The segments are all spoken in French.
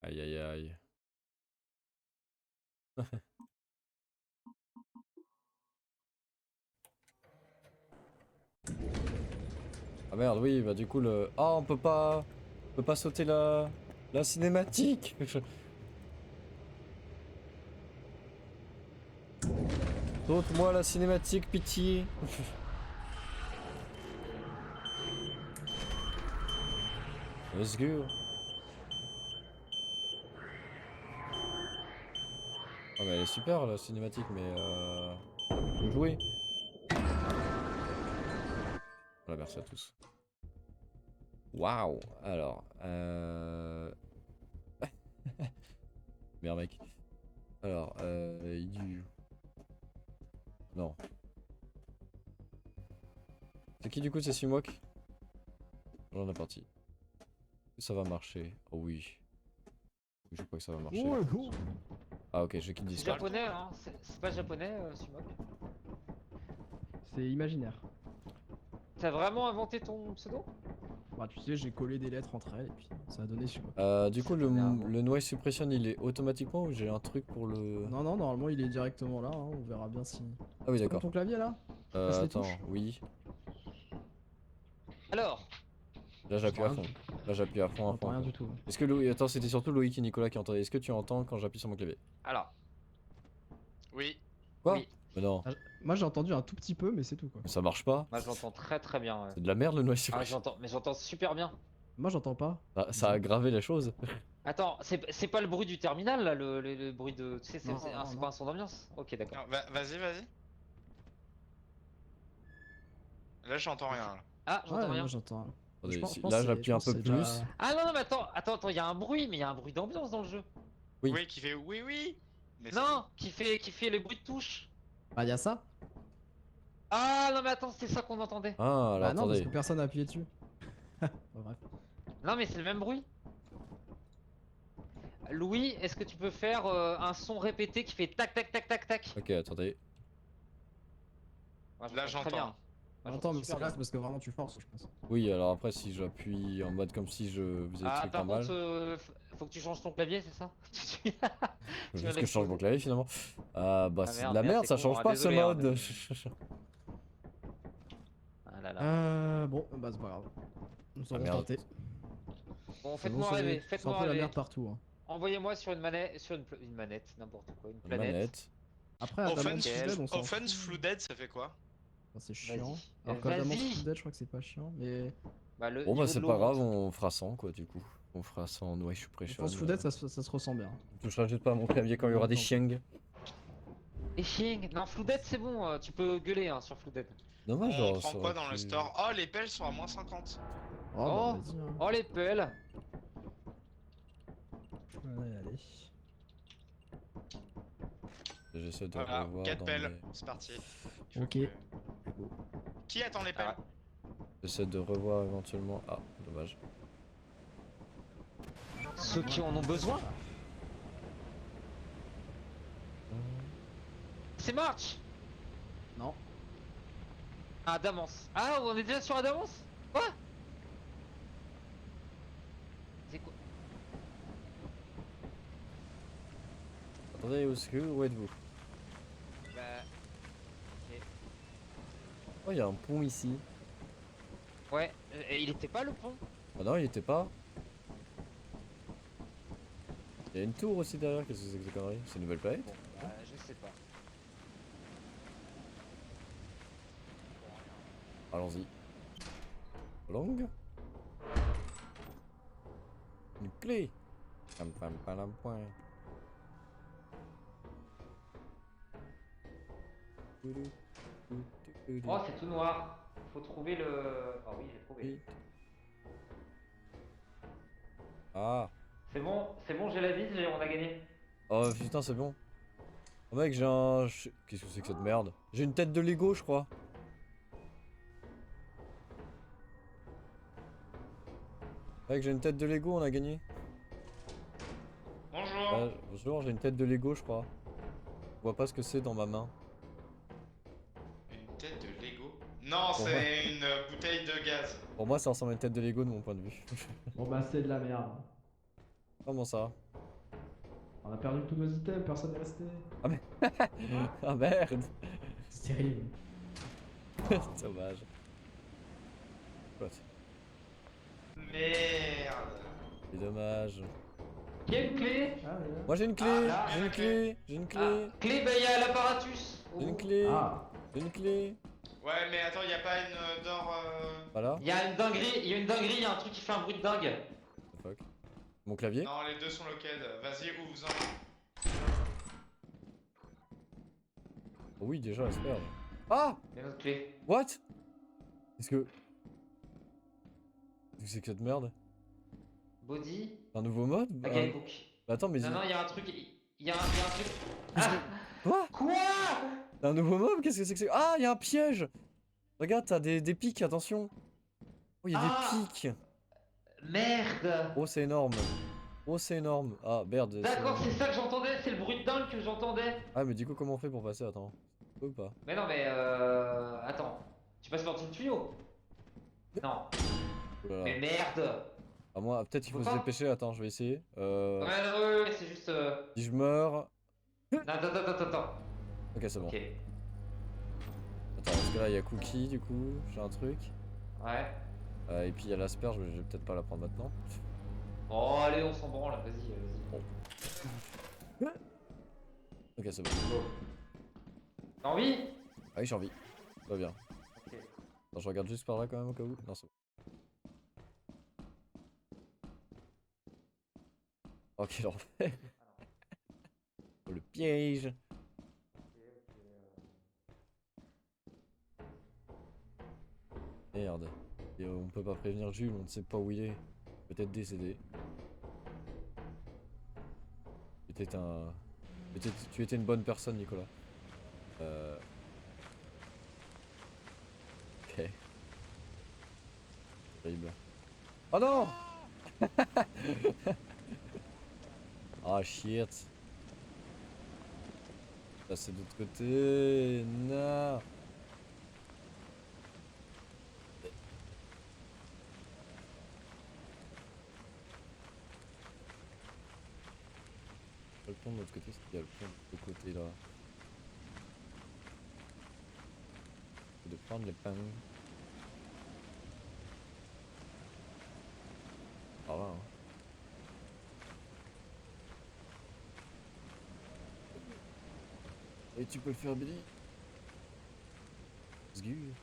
Aïe aïe aïe. Ah merde, oui, bah du coup le... Oh, on peut pas... On peut pas sauter la cinématique. Saute-moi la cinématique, pitié. Let's go. Oh mais elle est super la cinématique, mais faut jouer. Voilà, merci à tous. Waouh. Alors, merde mec. Alors, non. C'est qui du coup, c'est Simok? J'en ai parti. Ça va marcher. Oh oui. Je crois que ça va marcher. Ah ok, je quitte C'est Discord. japonais, hein. C'est pas japonais, Sumok. C'est imaginaire. T'as vraiment inventé ton pseudo? Bah tu sais, j'ai collé des lettres entre elles et puis ça a donné sur moi. Du coup, Ça donnait un mot. le noise suppression, il est automatiquement ou j'ai un truc pour le... Non, non, normalement il est directement là, hein, on verra bien si... Ah oui, Comme d'accord. ton clavier là Passe les Attends, touches. oui. Alors, Là, j'appuie à fond. Là, j'appuie à fond, à J'entends fond. rien du tout. Est-ce que Loïc... Attends, c'était surtout Loïc et Nicolas qui entendaient. Est-ce que tu entends quand j'appuie sur mon clavier? alors, Oui. Quoi? oui. Mais non, Ah, moi j'ai entendu un tout petit peu, mais c'est tout quoi. mais ça marche pas. Moi je l'entends très très bien. Ouais. C'est de la merde le noise Ah, suppression. j'entends, mais j'entends super bien. Moi j'entends pas. Ça a aggravé les choses. Attends, c'est pas le bruit du terminal là, le bruit de. Tu sais, Non, c'est non, c'est non. pas un son d'ambiance? Ok, d'accord. Non, vas-y, vas-y. Là, j'entends rien. Là. Ah, Ouais, j'entends moi rien. j'entends. Attendez, Je pense là, que j'appuie un peu c'est plus. déjà- Ah non, non, mais attends, il y a un bruit, mais il y a un bruit d'ambiance dans le jeu. Oui. Oui, qui fait oui, oui. Mais Non, qui fait les bruits de touche. Bah y'a ça. Ah non, mais attends, c'était ça qu'on entendait. Ah, alors Bah non, parce attendez. que personne n'a appuyé dessus. Bah, bref. Non, mais c'est le même bruit. Louis, est-ce que tu peux faire un son répété qui fait tac tac tac tac tac? Ok, attendez. Moi, Là, très j'entends. bien. Moi, Attends, mais super c'est bien. là, c'est parce que vraiment tu forces, je pense. Oui, alors après, si j'appuie en mode comme si je faisais le Ah, truc par normal. contre, faut que tu changes ton clavier, c'est ça? Tu Juste vas que je change mon l'exploser. clavier finalement. Bah Ah, c'est de merde, la merde, c'est ça con, change hein, pas désolé, ce hein, mode. désolé. Ah là là. Bon, bah c'est pas grave. Nous Ah, aurons merde. tenté. Bon, C'est bon, faites-moi rêver, c'est un faites-moi peu la rêver. merde partout. Hein. Envoyez-moi sur une manette, une manette, n'importe quoi, une Une planète. manette. Après, Adamant Offense, Nickel. Flooded, on s'en fout. offense Flooded, ça fait quoi? Enfin, c'est Vas-y. chiant. Alors qu'Adamant Vas-y. Flooded, je crois que c'est pas chiant, mais... Bah, le Bon bah niveau c'est de pas l'eau grave, monte. on fera 100 quoi du coup. On fera 100 noise suppression. Offense Flooded, ça se ressent bien. On touchera juste pas à mon clavier quand il y aura des chiengs. Et Xing, non, Flooded c'est bon, tu peux gueuler hein, sur Flooded. Dommage, On genre, prend ça quoi aurait dans le pu- store? Oh, les pelles sont à moins 50. Oh, Oh, bah vas-y. Hein. oh les pelles. Allez, allez. J'essaie de Voilà, revoir 4 dans pelles. mes... C'est parti. Ok. Qui attend les pelles? Ah. J'essaie de revoir éventuellement... Ah, dommage. Ceux qui en ont besoin. C'est March. Non. Adamance. Ah, on est déjà sur Adamance? Quoi? C'est quoi? Attendez, où êtes-vous? Bah... ok. Oh, il y a un pont ici. Ouais, il était pas le pont. Ah non, il était pas. Il y a une tour aussi derrière, qu'est-ce que c'est que ces conneries? C'est une nouvelle planète? Bon, bah, je sais pas. Allons-y. Longue. Une clé. Pam pam pam point. Oh, c'est tout noir. Faut trouver le... Oh oui, j'ai trouvé. Ah. C'est bon, j'ai la vis, on a gagné. Oh putain, c'est bon. Oh mec, j'ai un... Qu'est-ce que c'est que cette merde? J'ai une tête de Lego, je crois. Mec, j'ai une tête de Lego, on a gagné. Bonjour. Bonjour, j'ai une tête de Lego, je crois. Je vois pas ce que c'est dans ma main. Une tête de Lego? Non, c'est une bouteille de gaz. Pour moi, ça ressemble à une tête de Lego de mon point de vue. Bon bah c'est de la merde. Comment ça? On a perdu tous nos items, personne n'est resté. Ah merde. C'est terrible. Dommage. What? Merde. C'est dommage. Il y a une clé. Ah, ouais. Moi j'ai une clé, Ah, là, j'ai une la clé, j'ai une Ah, clé, clé, bah il y a l'apparatus. j'ai une Oh. clé, Ah, j'ai une clé. Ouais, mais attends, y a pas une d'or. Voilà. Il y a une dinguerie, il y a une dinguerie, il y a un truc qui fait un bruit de dingue. What the fuck. Mon clavier? Non, les deux sont loqués. Vas-y, ouvre-en. Oh oui, déjà, asperge. Ah! Il y a une autre clé. What? Qu'est-ce que c'est que cette merde? Body, Un nouveau mode? a guidebook. Bah attends, mais Non, il- non, il y a un truc. Il y a un truc. Qu'est-ce Ah! Quoi? Quoi? Un nouveau mob? Qu'est-ce que c'est que c'est? Ah, il y a un piège! Regarde, t'as des pics, attention! Oh, il y a Ah! des pics! Merde! Oh, c'est énorme! Oh, c'est énorme! Ah, merde! D'accord, c'est ça que j'entendais, c'est le bruit de dingue que j'entendais. Ah, mais du coup, comment on fait pour passer? Attends. On peut ou pas? Mais non, mais attends. Tu passes par le tuyau? Non. Oh là là. Mais merde! Ah, moi, peut-être qu'il faut se Pourquoi? dépêcher. Attends, je vais essayer. Ouais, non, ouais, c'est juste. Si je meurs. Non, attends. Ok, c'est bon. Ok. Attends, parce que là, il y a Cookie, du coup. J'ai un truc. Ouais. Et puis il y a l'asperge, mais je vais peut-être pas la prendre maintenant. Oh, allez, on s'en branle, vas-y. Ok, c'est bon. Go. T'as envie? Ah oui, j'ai envie. Ça va bien. Ok. Attends, je regarde juste par là quand même au cas où. Non, c'est bon. Oh, quel enfer. Oh, le piège. Merde. Et on peut pas prévenir Jules, on ne sait pas où il est. Peut-être décédé. Tu étais une bonne personne, Nicolas. Ok. Terrible. Oh non! Ah shit. Là c'est de l'autre côté. Non. Le pont de l'autre côté, c'est qu'il y a le pont de l'autre côté là. De prendre les pains. Par là, hein. Et tu peux le faire, Billy. Zgu.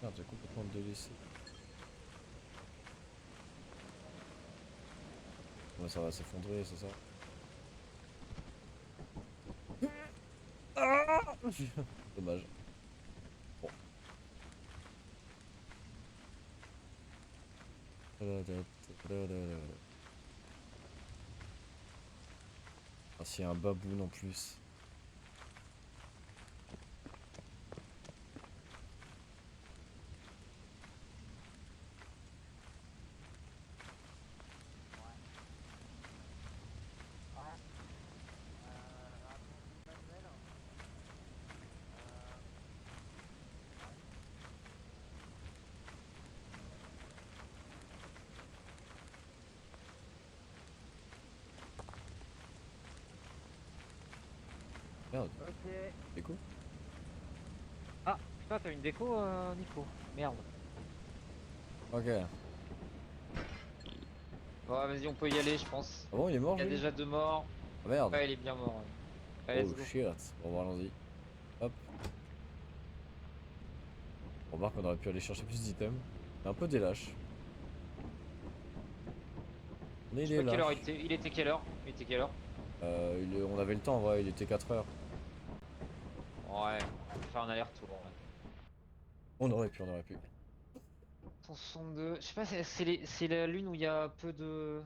Merde, j'ai complètement délaissé. Ouais, ça va s'effondrer, c'est ça? Ah dommage. Bon. Ah, s'il y a un baboun en plus. Merde, Ok. écho. Ah, putain, t'as une déco, Nico. Merde. Ok. Ouais, vas-y, on peut y aller, je pense. Ah bon, il est mort, Il y a Jules? déjà 2 morts. Ah merde. Ouais, il est bien mort. Ouais. Allez, let's Oh go. shit. Bon, bah, allons-y. Hop. On remarque qu'on aurait pu aller chercher plus d'items. Un peu des lâches. Mais Je il sais est pas quelle heure lâche. il était quelle heure? Il était quelle heure? On avait le temps, en vrai, il était 4 heures. Ouais, on peut faire un aller-retour. Ouais. On aurait pu. 162. Je sais pas, c'est la lune où il y a peu de.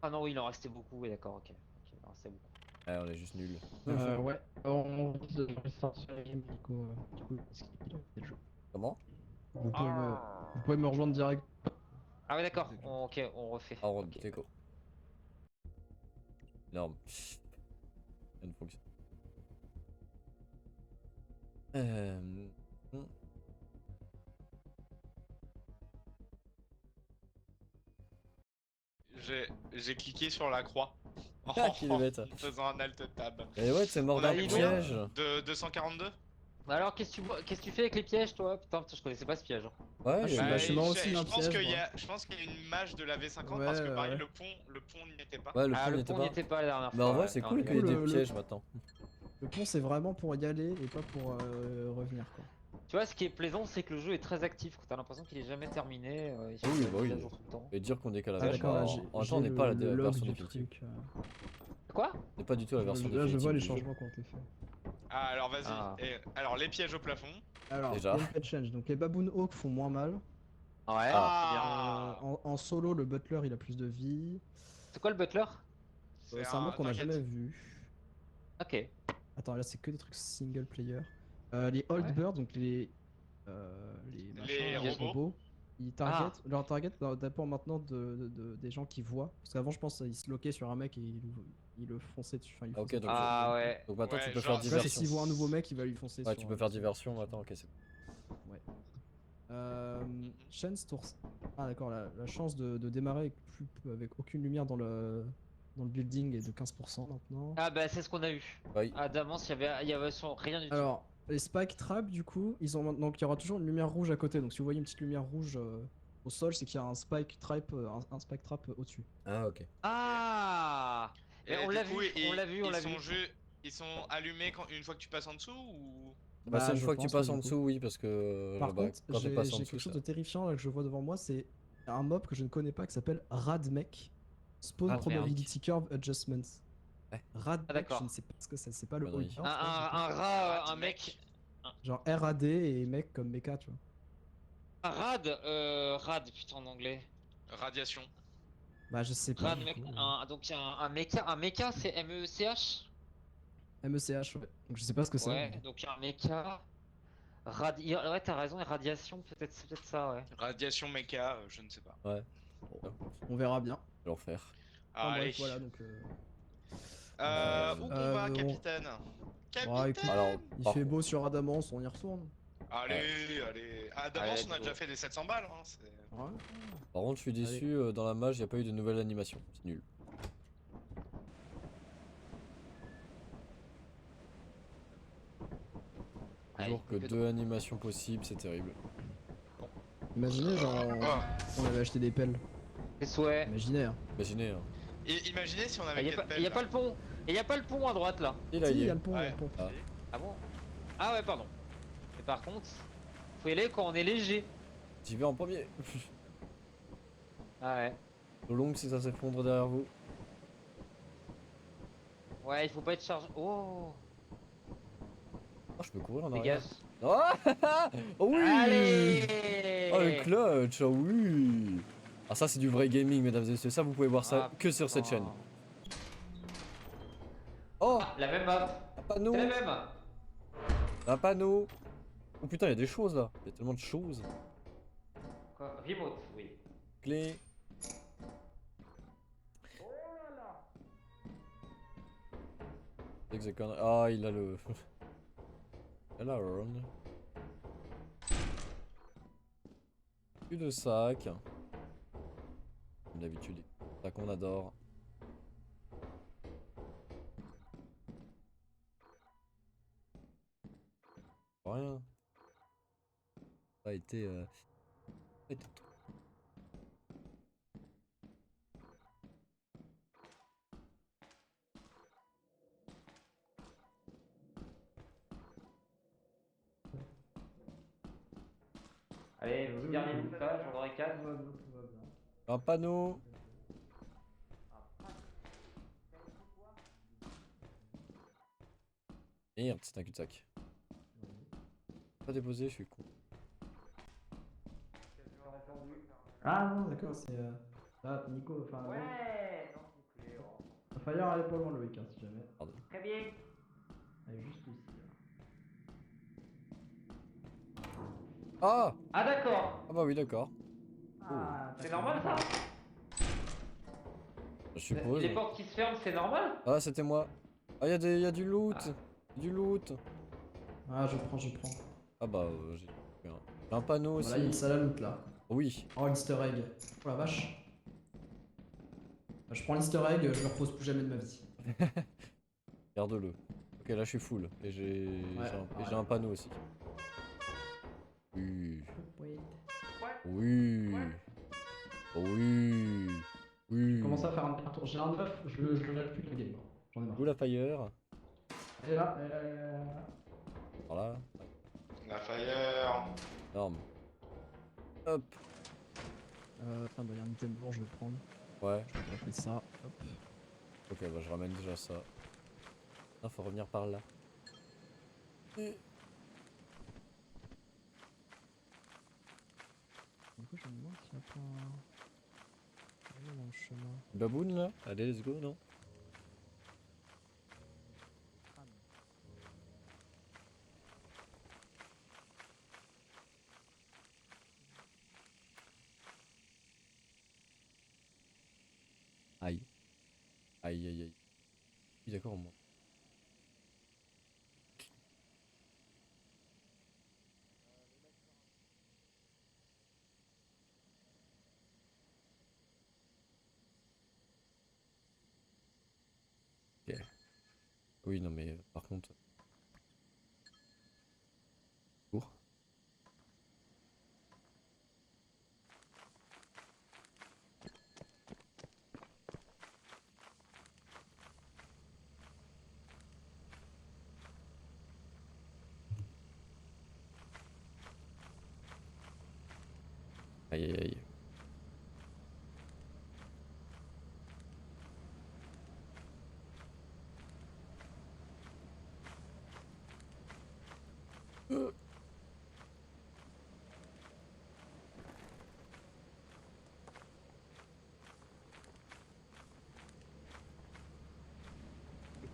Ah non, oui, il en restait beaucoup. Oui, d'accord, ok. Ok, il en restait beaucoup. Ouais, on est juste nuls. Ouais, on vise dans sur la game, du coup, c'est le jeu. Comment? Vous pouvez me rejoindre direct. Ah, ouais, d'accord. Ok, on refait. Ah, on Ok. déco. Énorme. Ça ne fonctionne. Hmm. J'ai cliqué sur la croix. Ah, qu'il est bête. En faisant un alt tab. Et ouais, t'es mort On d'un a eu combien piège. De 242. Bah alors, qu'est-ce que tu fais avec les pièges, toi? Putain, je connaissais pas ce piège. Ouais, je suis- bah, je suis mort aussi je d'un pense piège, qu'il y moi. a, je pense qu'il y a une mage de la V50 Ouais, parce que pareil, ouais. le pont n'y était pas. ouais, le Ah, pont le n'était pont pas. n'y était pas la dernière Mais fois. en vrai, ouais. c'est Non, cool mais- qu'il y ait des Le- pièges maintenant. Le pont, c'est vraiment pour y aller et pas pour revenir, quoi. Tu vois, ce qui est plaisant, c'est que le jeu est très actif. T'as l'impression qu'il est jamais terminé. Il Oui, fait bah des oui. mises à jour tout le temps. Et dire qu'on décale la Ah, version. d'accord, là, En j'ai même temps, j'ai on n'est pas à le la log version du définitive. truc. Quoi? On n'est pas du tout à la version Là, je définitive. vois les du jeu. changements qui ont été faits. Ah, alors vas-y. Ah. Alors, les pièges au plafond. Alors, Déjà. gameplay change. Donc, les Baboon Hawk font moins mal. Ouais, Ah. En solo, le Butler, il a plus de vie. c'est quoi le butler? C'est un mode qu'on a t'inquiète. jamais vu. Ok. Attends, là, c'est que des trucs single player. Les Old Ouais. Birds, donc les Les machins, robots. ils target, leur target dépend maintenant des gens qui voient. Parce qu'avant, je pense qu'ils se loquaient sur un mec et ils le fonçaient dessus. Enfin, ils Ah, ok, fonçaient donc- dessus. Ah ouais. Donc maintenant, tu Ouais, peux genre, faire Tu vois, c'est diversion. s'il voit un nouveau mec, il va lui foncer Ouais, sur tu peux un- faire diversion maintenant. Ok, c'est Chance tour. Ah, d'accord, la chance de démarrer avec aucune lumière dans le building est de 15% maintenant. Ah bah c'est ce qu'on a eu. Oui. Ah d'avance, il y avait rien du tout. Alors, les spike traps, du coup, donc il y aura toujours une lumière rouge à côté. Donc si vous voyez une petite lumière rouge au sol, c'est qu'il y a un spike trap, un spike trap au-dessus. Ah, ok. Ah. Mais Et on du l'a coup, vu, on l'a vu, on l'a vu. Ils sont allumés une fois que tu passes en dessous ou... Bah, c'est une je fois que tu pense, passes oui, en du coup. dessous, oui, parce que Par bah, contre, quand tu j'ai passes en j'ai dessous, quelque chose ça. de terrifiant là, que je vois devant moi, c'est un mob que je ne connais pas qui s'appelle Radmech. Spawn Radmech. Probability Curve Adjustments. Ouais. Radmech, d'accord. je ne sais pas ce que c'est pas le Connerie. holder, je Un, pense, du coup. un rat, un Radmech. mec. Genre RAD et mec comme mecha, tu vois. Un rad putain en anglais. Radiation. Bah, je sais pas. Rad Du mec, coup. donc un mecha c'est MECH? MECH, ouais. Donc je sais pas ce que c'est. Ouais, mais- donc un mecha. Ouais, t'as raison, et radiation, peut-être, c'est peut-être ça, ouais. Radiation méca, je ne sais pas. Ouais, On verra bien. l'enfer. Enfin, Allez. bref, voilà, donc. Où qu'on va, on- capitaine? Bah, écoute, Capitaine. Alors, il par fait contre- beau sur Adamance, on y retourne. Allez. À Allez, d'avance, on a go. déjà fait des 700 balles. Hein, Ouais. Par contre, je suis déçu, dans la mage, il n'y a pas eu de nouvelle animation. C'est nul. Toujours que deux animations possibles, c'est terrible. Imaginez, genre, on avait acheté des pelles. Les souhaits. Imaginez, hein. Imaginez, hein. Et imaginez si on Il avait y a, 4 pas, y a pas le pont. Et y a pas le pont à droite là. Et là, Si, il il y y est. a le pont, il y a le pont. Ah. Ah bon? Ah ouais, pardon. Et par contre, faut y aller quand on est léger. J'y vais en premier. Ah ouais. Le long si ça s'effondre derrière vous. Ouais, il faut pas être chargé. Oh, Oh, je peux courir en arrière. dégage. Oh, oh oui. Allez. Oh, le clutch, oh oui. Ah, ça c'est du vrai gaming, mesdames et messieurs. Ça, vous pouvez voir ça Ah, que sur cette putain. chaîne. Oh, Ah, la même map. un panneau. C'est la même. Un panneau. Oh putain, il y a des choses là. Il y a tellement de choses. Quoi? Remote, oui. Clé. Hexagon. Ah, il a le. Elle a run. Plus de sac. Comme d'habitude, ça qu'on adore. Rien. Ça a été. Ça a été trop. Allez, petit dernier bouffage, j'en aurai 4. Un panneau. Merde, c'est un cul-de-sac. Pas déposé, je suis con. Ah non, d'accord, c'est. Ah, Nico, enfin. Ouais, non, Il va falloir aller pas loin le week-end si jamais. très bien. Elle est juste ici. Ah. Ah d'accord. Ah bah oui, d'accord. C'est normal ça? Je suppose. Les portes qui se ferment, c'est normal? Ah, c'était moi. Ah, y a du loot. Ah. Du loot. Ah, je prends, je prends. Ah bah, j'ai un panneau aussi. Voilà, il y a une salle à loot là. Oui. Oh, l'easter egg. Oh la vache. Bah, je prends l'easter egg, je le repose plus jamais de ma vie. Garde-le. Ok, là je suis full. Et Ouais, j'ai un panneau aussi. Oui. Oui. Oui. Oui. Oui. Commence à faire un tour. J'ai un 9, je le lâche plus de la game. J'en ai marre. Où la fire? Elle est là, elle est là. Voilà. La fire. Énorme. Hop. Enfin, bah, il y a un item blanc, je vais le prendre. Ouais. Je vais appeler ça. Hop. Ok, bah je ramène déjà ça. Ah, faut revenir par là. Du coup, je me demande s'il n'y a pas un. Rien dans le chemin. Baboon là? Allez, let's go, non? Aïe. Aïe, aïe, aïe. Oui, d'accord, moi. Ok. Oui, non, mais par contre. Cours. Aïe, aïe, aïe.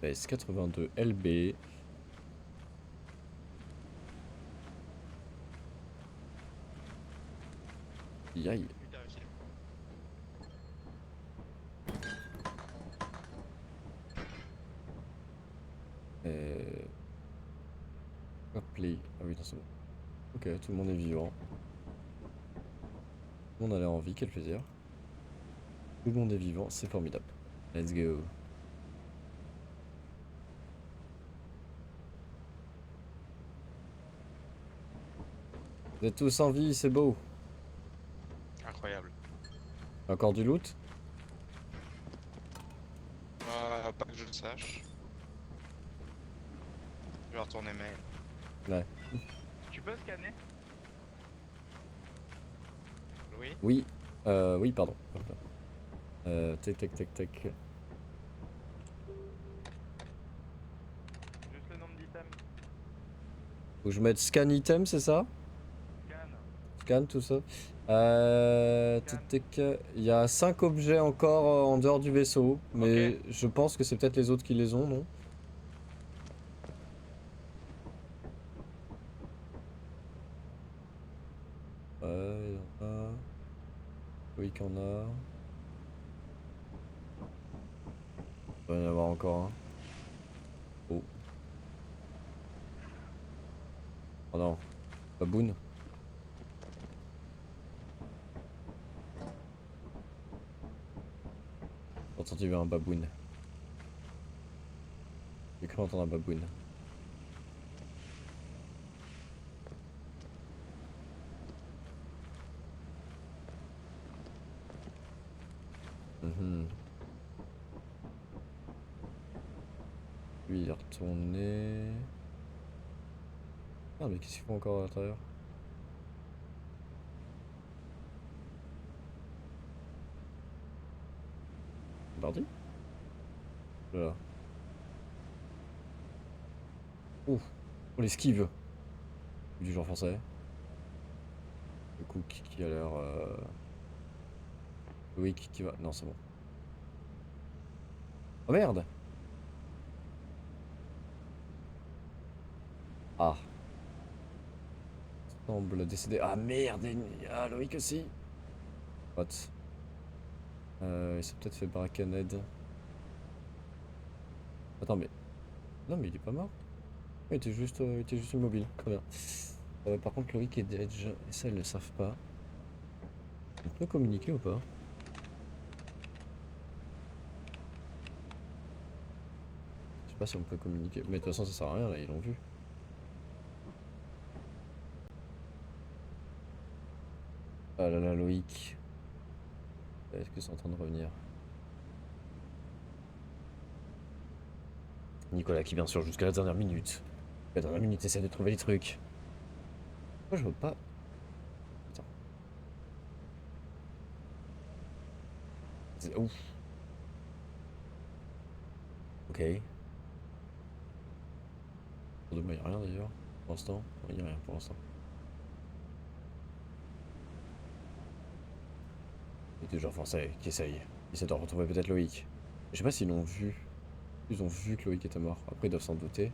PS82 LB. Aïe. Hop, play. Ah oui, non, c'est bon. Ok, tout le monde est vivant. Tout le monde a l'air en vie, quel plaisir. Tout le monde est vivant, c'est formidable. Let's go. Vous êtes tous en vie, c'est beau. Incroyable. Encore du loot? Pas que je le sache. Je vais retourner mail. Ouais. Tu peux scanner? Oui. Oui. Oui, pardon. Tac, tac, tac, tac. Juste le nombre d'items. Faut que je mette scan item, c'est ça? Scan. Scan, tout ça. Tac, tac. Il y a 5 objets encore en dehors du vaisseau, mais je pense que c'est peut-être les autres qui les ont, non? Il y en a. Oui, qu'il y en a. Il va y en avoir encore un. Oh. Oh non. Baboon. J'ai entendu un baboon. J'ai cru entendre un baboon. Lui il est retourné. Ah mais qu'est-ce qu'ils font encore à l'intérieur? Bardi? Là. Ouf. Oh l'esquive. Du genre français. Le coup qui a l'air... Oui qui va... Non c'est bon. Oh merde! Ah. Semble décédé. Ah merde! Ah Loïc aussi! What? Il s'est peut-être fait braquenade. Attends mais... Non mais il est pas mort? Il était juste immobile, très bien. Par contre, Loïc et Dedge, et ça, ils le savent pas. On peut communiquer ou pas? Je sais pas si on peut communiquer, mais de toute façon, ça sert à rien, là, ils l'ont vu. Ah là là, Loïc. Est-ce que c'est en train de revenir? Nicolas qui bien sûr jusqu'à la dernière minute. La dernière minute essaie de trouver les trucs. Pourquoi je veux pas... Putain. Ouf. Ok. Pour demain, y'a rien d'ailleurs. Pour l'instant. Il n'y a rien pour l'instant. Il y a toujours français qui essaye. Ils essaient de retrouver peut-être Loïc. Je sais pas s'ils l'ont vu. Ils ont vu que Loïc était mort. Après ils doivent s'en douter.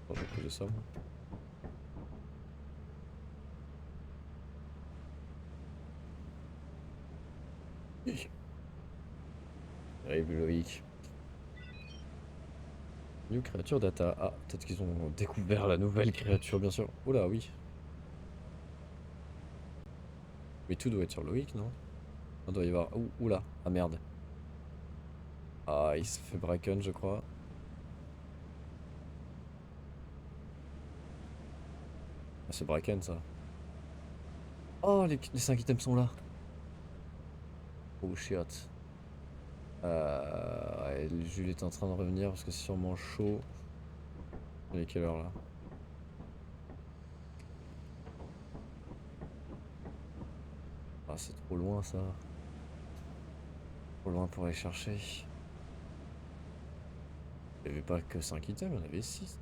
Attends, je vais poser ça. Moi. Hi. Arrive Loïc. New créature data. Ah, peut-être qu'ils ont découvert la nouvelle créature, bien sûr. Oula, oui. Mais tout doit être sur Loïc, non? On doit y avoir... Oula, ah merde. Ah, il se fait bracken, je crois. Ah, c'est bracken, ça. Oh, les 5 items sont là. Oh, shit. Ouais, Jules est en train de revenir parce que c'est sûrement chaud. Il est quelle heure, là? Ah, c'est trop loin, ça. Trop loin pour aller chercher. Il n'y avait pas que 5 items, il y en avait 6.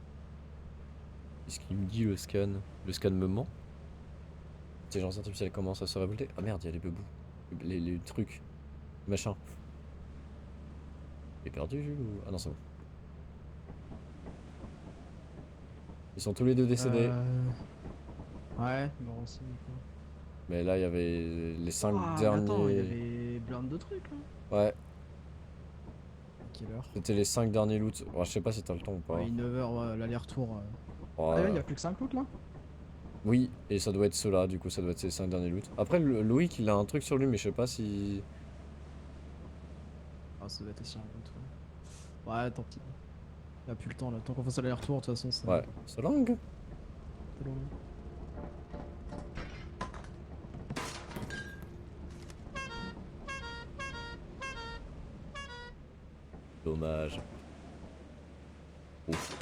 Qu'est-ce qu'il me dit le scan? Le scan me ment? L'intelligence artificielle commence à se révolter. Ah merde, il y a les bebous. Les trucs. Machin. Il est perdu, Jules ou... Ah non, c'est bon. Ils sont tous les deux décédés. Ouais, bon aussi. Quoi. Mais là, il y avait les 5 Ah, mais derniers. attends, il y avait plein de trucs là. Ouais, À quelle heure? c'était les 5 derniers loots. Ouais, je sais pas si t'as le temps ou pas. Ouais, 9h l'aller-retour. Ouais. Ah, il y a plus que 5 loots là? Oui, et ça doit être ceux-là, du coup, ça doit être ces 5 derniers loots. Après, Loïc, il a un truc sur lui, mais je sais pas si. Ah, ça doit être aussi un loot. Ouais, tant pis. Il y a plus le temps là. Tant qu'on fasse l'aller-retour, de toute façon, ça. Ouais, c'est langue. C'est long. Dommage. Ouf.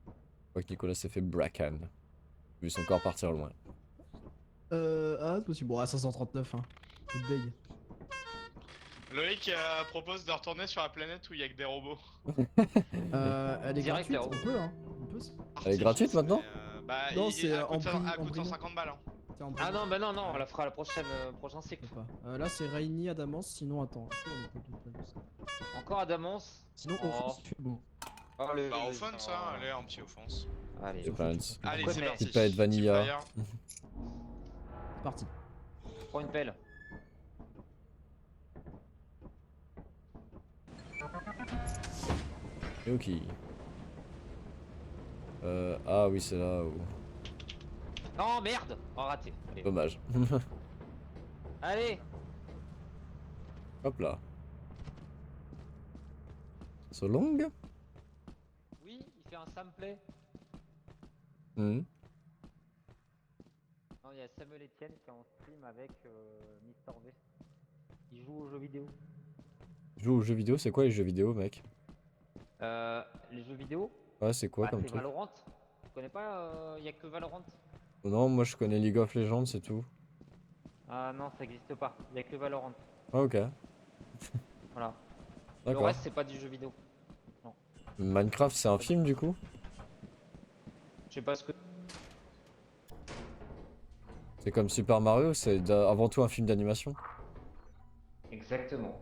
Je crois que Nicolas s'est fait bracken. Vu son corps partir loin. Ah, c'est possible. Bon, à 539, hein. Good day. Loïc propose de retourner sur la planète où il y a que des robots. Elle est Direct, gratuite, là-haut. on peut, hein. On peut. Elle est gratuite maintenant? Bah, Non, c'est elle en coûte, prix- elle en coûte prix. 150 balles. Hein. C'est en Ah bonus. non, bah non, non, on la fera à la prochaine, prochain Je cycle. sais pas. Là, c'est Rainy, Adamance, sinon attends. Est-ce qu'on a pas d'autres bonus Encore Adamance. Sinon, Oh. Offense, tu fais beau. Oh, le... Bah, offense, hein, allez, un petit offense. Allez, C'est pas un- Allez, Ouais, c'est mais- parti. Petite palette vanilla. Team Fire. C'est parti. prends une pelle. Et ok. Ah oui, c'est là où... Oh merde. Oh, raté. Allez. Dommage. Allez. Hop là. So long? Oui, il fait un samplet. Hmm. Non, il y a Samuel Etienne qui est en stream avec Mister V. Il joue aux jeux vidéo. Joue aux jeux vidéo, c'est quoi les jeux vidéo, mec? Les jeux vidéo, Ouais, c'est quoi comme c'est truc? Valorant. Tu connais pas, il y a que Valorant. Non, moi je connais League of Legends, c'est tout. Ah non, ça existe pas. Il y a que Valorant. Ah, ok. Voilà. Le D'accord. reste, c'est pas du jeu vidéo. Minecraft, c'est un film du coup? Je sais pas ce que. C'est comme Super Mario, c'est avant tout un film d'animation. Exactement.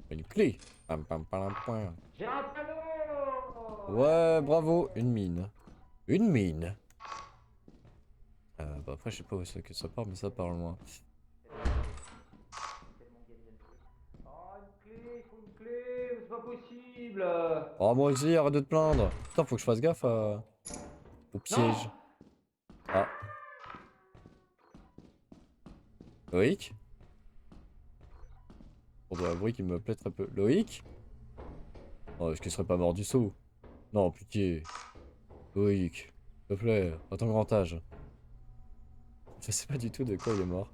Une clé. Pam, pam, pam, pam. J'ai un panneau. Ouais, bravo. Une mine. Une mine. Bah après, je sais pas où c'est que ça part, mais ça part loin. une clé, c'est pas possible. Oh, moi aussi, arrête de te plaindre. Putain, faut que je fasse gaffe au piège. Ah. Loïc? On doit avouer qu'il me plaît très peu. Loïc? Oh, est-ce qu'il serait pas mort du saut? Non, pitié. Loïc, s'il te plaît, à ton grand âge. Je sais pas du tout de quoi il est mort.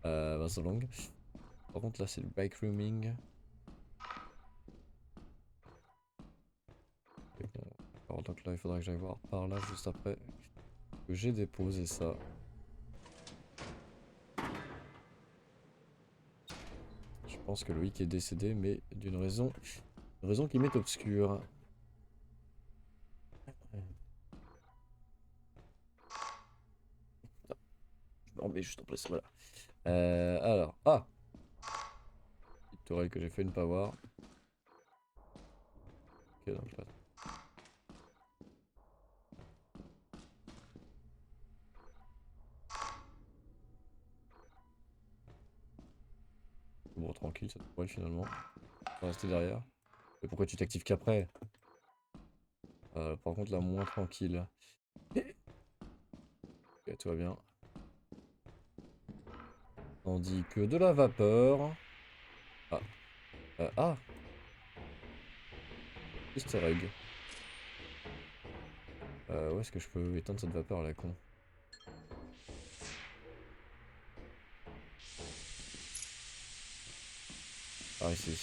Vincent Long. Par contre, là, c'est le bike rooming. Et bon, alors, donc là, il faudra que j'aille voir par là juste après que j'ai déposé ça. Je pense que Loïc est décédé, mais d'une raison qui m'est obscure. Je me remets juste en place, voilà. Alors, ah! Petite tourelle que j'ai fait ne pas voir. Ok, donc là. Bon, tranquille, cette tourelle finalement. On va rester derrière. Mais pourquoi tu t'actives qu'après? Par contre, là, moins tranquille. Ok, tout va bien. Tandis que de la vapeur. Ah. Ah! Easter egg. Où est-ce que je peux éteindre cette vapeur à la con? Par ici.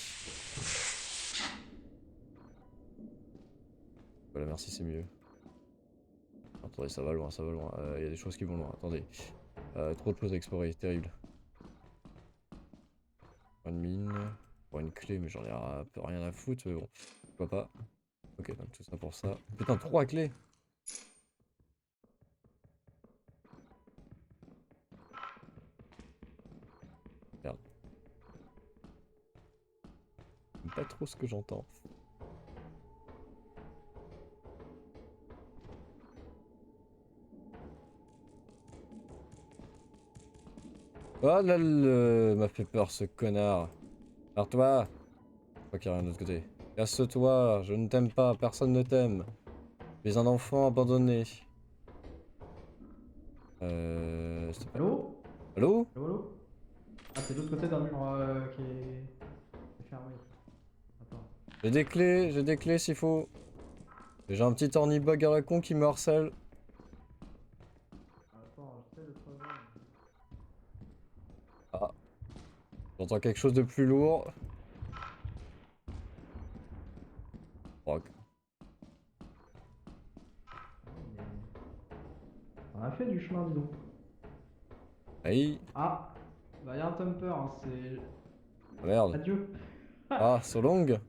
Voilà, merci, c'est mieux. Attendez, ça va loin, ça va loin. Il y a des choses qui vont loin. Attendez. Trop de choses à explorer, terrible. Une mine. Pour une clé, mais j'en ai un peu rien à foutre. Mais bon, pourquoi pas. Ok, donc tout ça pour ça. Putain, 3 clés! Merde. J'aime pas trop ce que j'entends. Oh là là, m'a fait peur ce connard. Alors toi, je crois qu'il y a rien de l'autre côté. Casse-toi, je ne t'aime pas, personne ne t'aime. Tu es un enfant abandonné. Allô? Allô? Allô, allô? Ah, c'est de l'autre côté d'un mur qui est fermé. Attends. J'ai des clés s'il faut. J'ai un petit ornibug à la con qui me harcèle. Attends, j'essaie de trouver. Ah. J'entends quelque chose de plus lourd. Rock. On a fait du chemin, dis donc. Aïe. Ah! Bah, y'a un thumper, hein, c'est. Ah, merde. Adieu! Ah, Solong?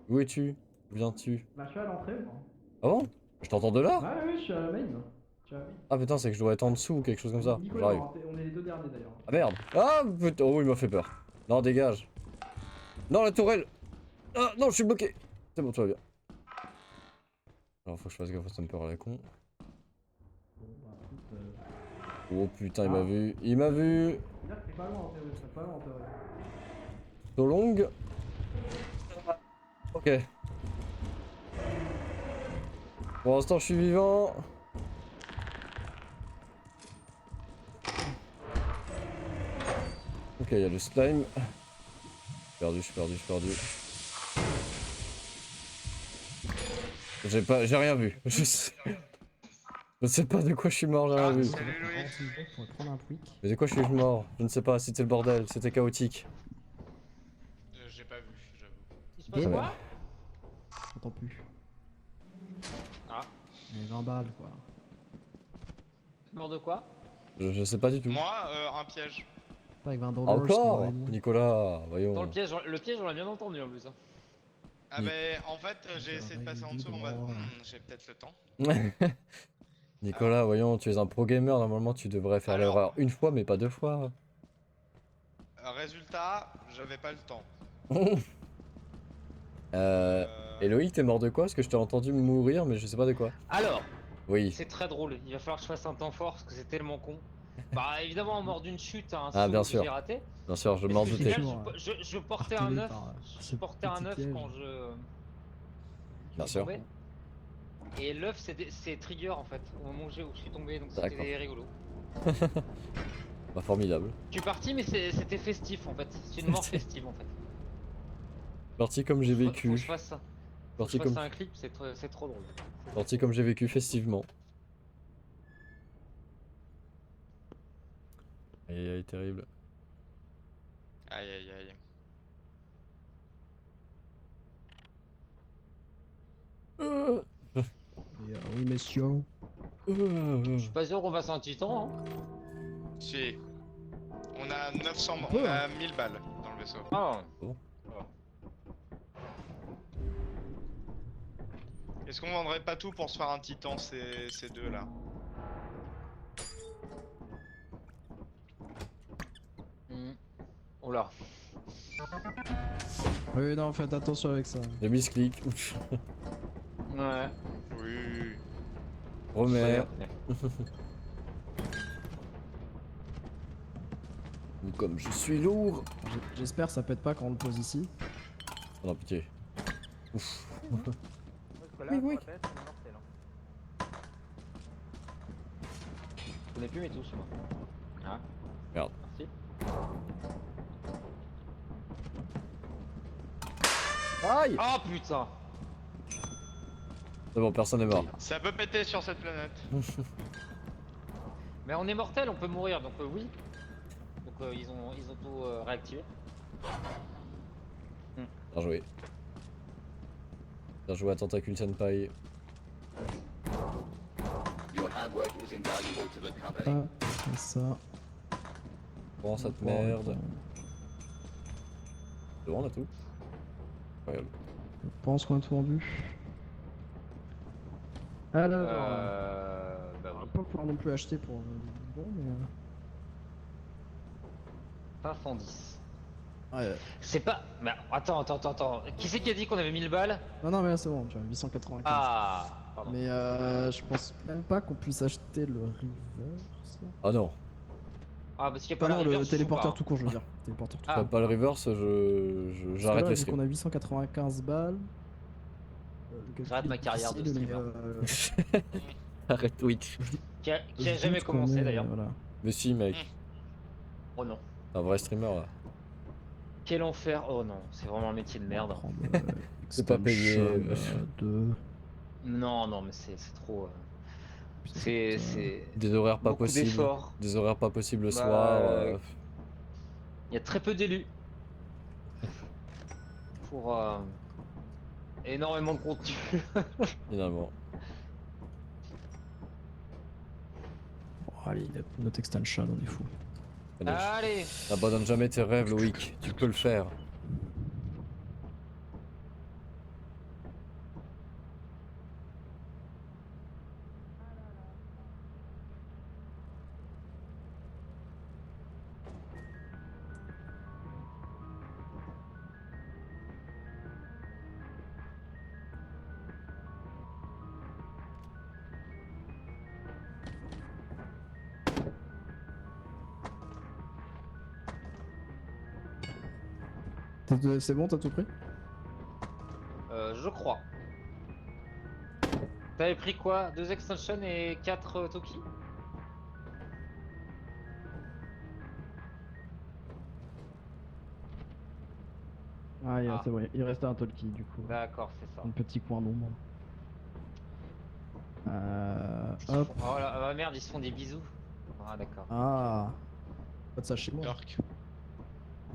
Où es-tu? Où viens-tu? Bah, je suis à l'entrée, moi. Ah bon? Je t'entends de là? Ouais, ouais, je suis à la main. Je suis à la main. Ah putain, c'est que je dois être en dessous ou quelque chose comme ça. Nicolas, J'arrive. on est les deux derniers d'ailleurs. Ah merde. Ah putain, oh il m'a fait peur. Non, dégage. Non, la tourelle. Ah non, je suis bloqué. C'est bon, tout va bien. Alors faut que je fasse gaffe, ça me peur à la con. Bon, bah, écoute, Oh putain, il m'a vu. Il m'a vu. c'est-à-dire que t'es pas loin en théorie, t'es pas loin en théorie. Solong. Ok. Pour l'instant, je suis vivant. Ok, il y a le slime. Je suis perdu. J'ai rien vu. Je sais pas de quoi je suis mort, j'ai rien Ah, vu. salut Loïc. Pour prendre un tweak. Mais de quoi je suis mort? Je ne sais pas, c'était le bordel, c'était chaotique. J'ai pas vu, j'avoue. Il se passe Game. quoi? J'entends plus. Ah. Mais 20 balles quoi. Mort de quoi? Je sais pas du tout. Moi, un piège. Pas avec 20 $. Encore? Nicolas, voyons. Dans le piège on l'a bien entendu en plus. Hein. Ah Il- bah, en fait, j'ai essayé de passer en dessous en mode, j'ai peut-être le temps. Nicolas, voyons, tu es un pro gamer, normalement tu devrais faire Alors. l'erreur une fois mais pas deux fois. Résultat, j'avais pas le temps. Et Loïc, t'es mort de quoi? Parce que je t'ai entendu mourir mais je sais pas de quoi. Alors, Oui. c'est très drôle. Il va falloir que je fasse un temps fort parce que c'est tellement con. Bah évidemment en mort d'une chute, un Ah, saut bien que sûr. j'ai raté. Bien sûr, je Parce m'en que doutais. final, doutais. je portais un Harcelé 9. par Je ce portais un petit 9 piège. quand je Bien suis sûr. tombé. Et l'œuf c'est trigger en fait, au moment où je suis tombé, donc D'accord. c'était rigolo. Bah, formidable. Je suis parti mais c'était festif en fait, c'est une mort festive en fait. Parti comme j'ai Faut que vécu. je fasse ça. Faut que Parti je fasse comme... un clip, c'est trop drôle. Parti comme j'ai vécu festivement. Aïe aïe, terrible. Aïe aïe aïe. Et, oui, messieurs. Je suis pas sûr qu'on fasse un titan. Hein. Si. On a 900, On peut, on a 1000 balles dans le vaisseau. Ah. Est-ce qu'on vendrait pas tout pour se faire un titan ces deux là? Oula. Oui, non, faites attention avec ça. J'ai mis ce clic. Ouf. Ouais. Oui. Romer. Ou comme je suis lourd. J'espère que ça pète pas quand on le pose ici. Oh non, pitié. Ouf. Parce que là, Oui, sur oui. la PS, on est mortel. Hein. Je connais plus mes touches moi. Ah. Merde. Merci. Aïe. Oh putain. C'est bon, personne n'est mort. Ça peut péter sur cette planète. Mais on est mortel, on peut mourir, donc oui. Donc ils ont tout réactivé. Bien joué. Bien joué à Tentacule Senpai. Ah, c'est ça. Prends cette merde. C'est bon, on a tout. Incroyable. Je pense qu'on a tout vendu. Alors, Bah on va oui. pas pouvoir non plus acheter pour bon, mais 510. ouais. C'est pas. Mais attends. Qui c'est qui a dit qu'on avait 1000 balles? Non, mais là c'est bon, tu vois, 895. Ah, pardon. Mais je pense même pas qu'on puisse acheter le reverse. Ah non. Ah, parce qu'il y a pas Ah la non, le reverse, je joue téléporteur pas. tout court, je veux dire. Téléporteur tout Ah. T'as court. pas le reverse, Parce j'arrête que là, les vu qu'on streams. a 895 balles. Le calcul J'arrête ma est carrière de difficile, mais, Arrête Twitch. Qui a je jamais doute qu'on commencé ait, d'ailleurs. Voilà. Mais si, mec. Oh non. Un vrai streamer là. Quel enfer. Oh non, c'est vraiment un métier de merde. Prendre, C'est pas payé. expansion, 2. Non, mais c'est trop. C'est. Des horaires pas Beaucoup possibles. d'efforts. Des horaires pas possibles le Bah, soir. Il y a très peu d'élus. Pour énormément de contenu. Finalement. Oh, allez, notre extension, on est fou. Allez, Allez. n'abandonne jamais tes rêves, Loïc. Tu peux le faire. C'est bon, t'as tout pris? Je crois. T'avais pris quoi? 2 extensions et 4 Toki? Ah, Ah. c'est vrai, il restait un Tolki du coup. D'accord, c'est ça. Un petit coin d'ombre. Hop. Oh la merde, ils se font des bisous. Ah d'accord. Ah. Pas de ça chez moi. Dark.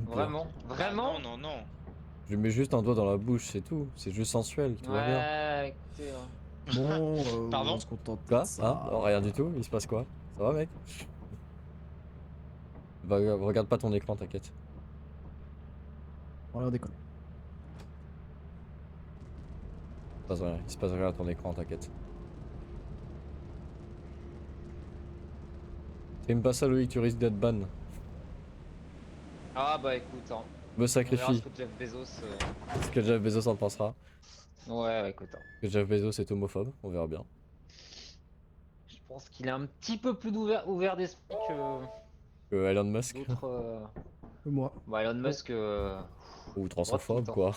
Vraiment? Vraiment? Ah, non. Je lui mets juste un doigt dans la bouche, c'est tout. C'est juste sensuel, tout va bien. Ouais, écoutez. Bon, Pardon on se contente de Quoi? ça. Ah, non, rien du tout. Il se passe quoi? Ça va, mec? Bah, regarde pas ton écran, t'inquiète. On déconne. Il se passe rien à ton écran, t'inquiète. T'aimes pas ça, Loïc, tu risques d'être ban. Ah bah écoute, hein. Me On verra sacrifie. ce que Jeff Bezos. Ce que Jeff Bezos en pensera. Ouais, écoute. Hein. Que Jeff Bezos est homophobe, on verra bien. Je Je pense qu'il est un petit peu plus ouvert d'esprit que Elon Musk. d'autres. Moi. Bah, Elon Musk. Ou droite tout le transphobe, temps. quoi.